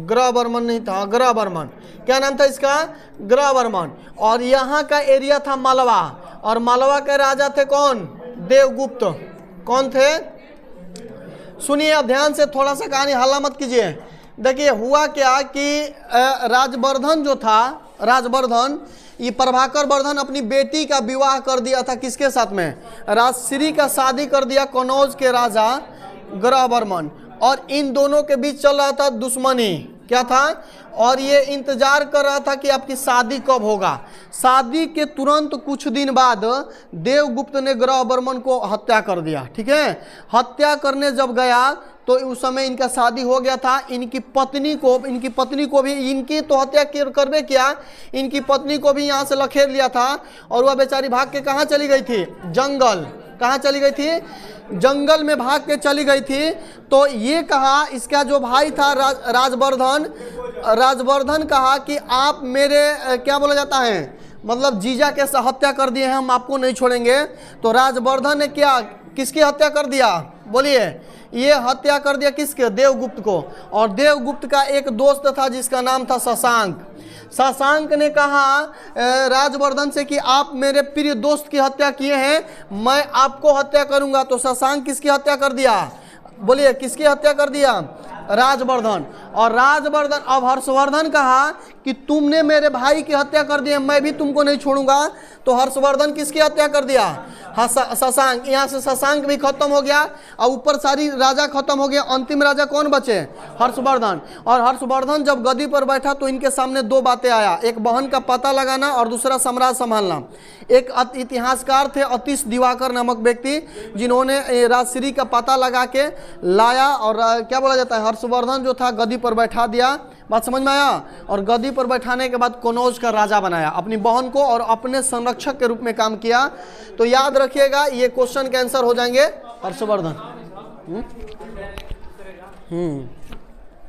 ग्रहवर्मन नहीं था, ग्रहवर्मन। क्या नाम था इसका? ग्रहवर्मन। और यहाँ का एरिया था मालवा, और मालवा के राजा थे कौन? देवगुप्त। कौन थे? सुनिए अब ध्यान से, थोड़ा सा कहानी हल्ला मत कीजिए। देखिए हुआ क्या कि राजवर्धन जो था, राजवर्धन, ये प्रभाकर वर्धन अपनी बेटी का विवाह कर दिया था। किसके साथ में? राजश्री का शादी कर दिया कनौज के राजा ग्रहवर्मन। और इन दोनों के बीच चल रहा था दुश्मनी। क्या था? और ये इंतजार कर रहा था कि आपकी शादी कब होगा। शादी के तुरंत कुछ दिन बाद देवगुप्त ने ग्रहवर्मन को हत्या कर दिया। ठीक है, हत्या करने जब गया तो उस समय इनका शादी हो गया था। इनकी पत्नी को भी इनकी तो हत्या करबे किया, इनकी पत्नी को भी यहाँ से लखेर लिया था। और वह बेचारी भाग के कहाँ चली गई थी? जंगल। कहाँ चली गई थी? जंगल में भाग के चली गई थी। तो ये कहा, इसका जो भाई था राजवर्धन, राजवर्धन कहा कि आप मेरे क्या बोला जाता है, मतलब जीजा के हत्या कर दिए हैं, हम आपको नहीं छोड़ेंगे। तो राजवर्धन ने क्या किसकी हत्या कर दिया, बोलिए, ये हत्या कर दिया किसके, देवगुप्त को। और देवगुप्त का एक दोस्त था जिसका नाम था शशांक। शशांक ने कहा राजवर्धन से कि आप मेरे प्रिय दोस्त की हत्या किए हैं, मैं आपको हत्या करूंगा। तो शशांक किसकी हत्या कर दिया, बोलिए किसकी हत्या कर दिया, राजवर्धन। और राजवर्धन, अब हर्षवर्धन कहा कि तुमने मेरे भाई की हत्या कर दी है, मैं भी तुमको नहीं छोड़ूंगा। तो हर्षवर्धन किसकी हत्या कर दिया, शशांक। यहाँ से शशांक भी खत्म हो गया और ऊपर सारी राजा खत्म हो गया। अंतिम राजा कौन बचे, हर्षवर्धन। और हर्षवर्धन जब गद्दी पर बैठा तो इनके सामने दो बातें आया, एक बहन का पता लगाना और दूसरा साम्राज्य संभालना। एक इतिहासकार थे अतीश दिवाकर नामक व्यक्ति, जिन्होंने राजश्री का पता लगा के लाया और क्या बोला जाता है, हर्षवर्धन जो था गद्दी पर बैठा दिया। बात समझ में आया। और गद्दी पर बैठाने के बाद कनौज का राजा बनाया अपनी बहन को और अपने संरक्षक के रूप में काम किया। तो याद रखिएगा ये क्वेश्चन के आंसर हो जाएंगे हर्षवर्धन।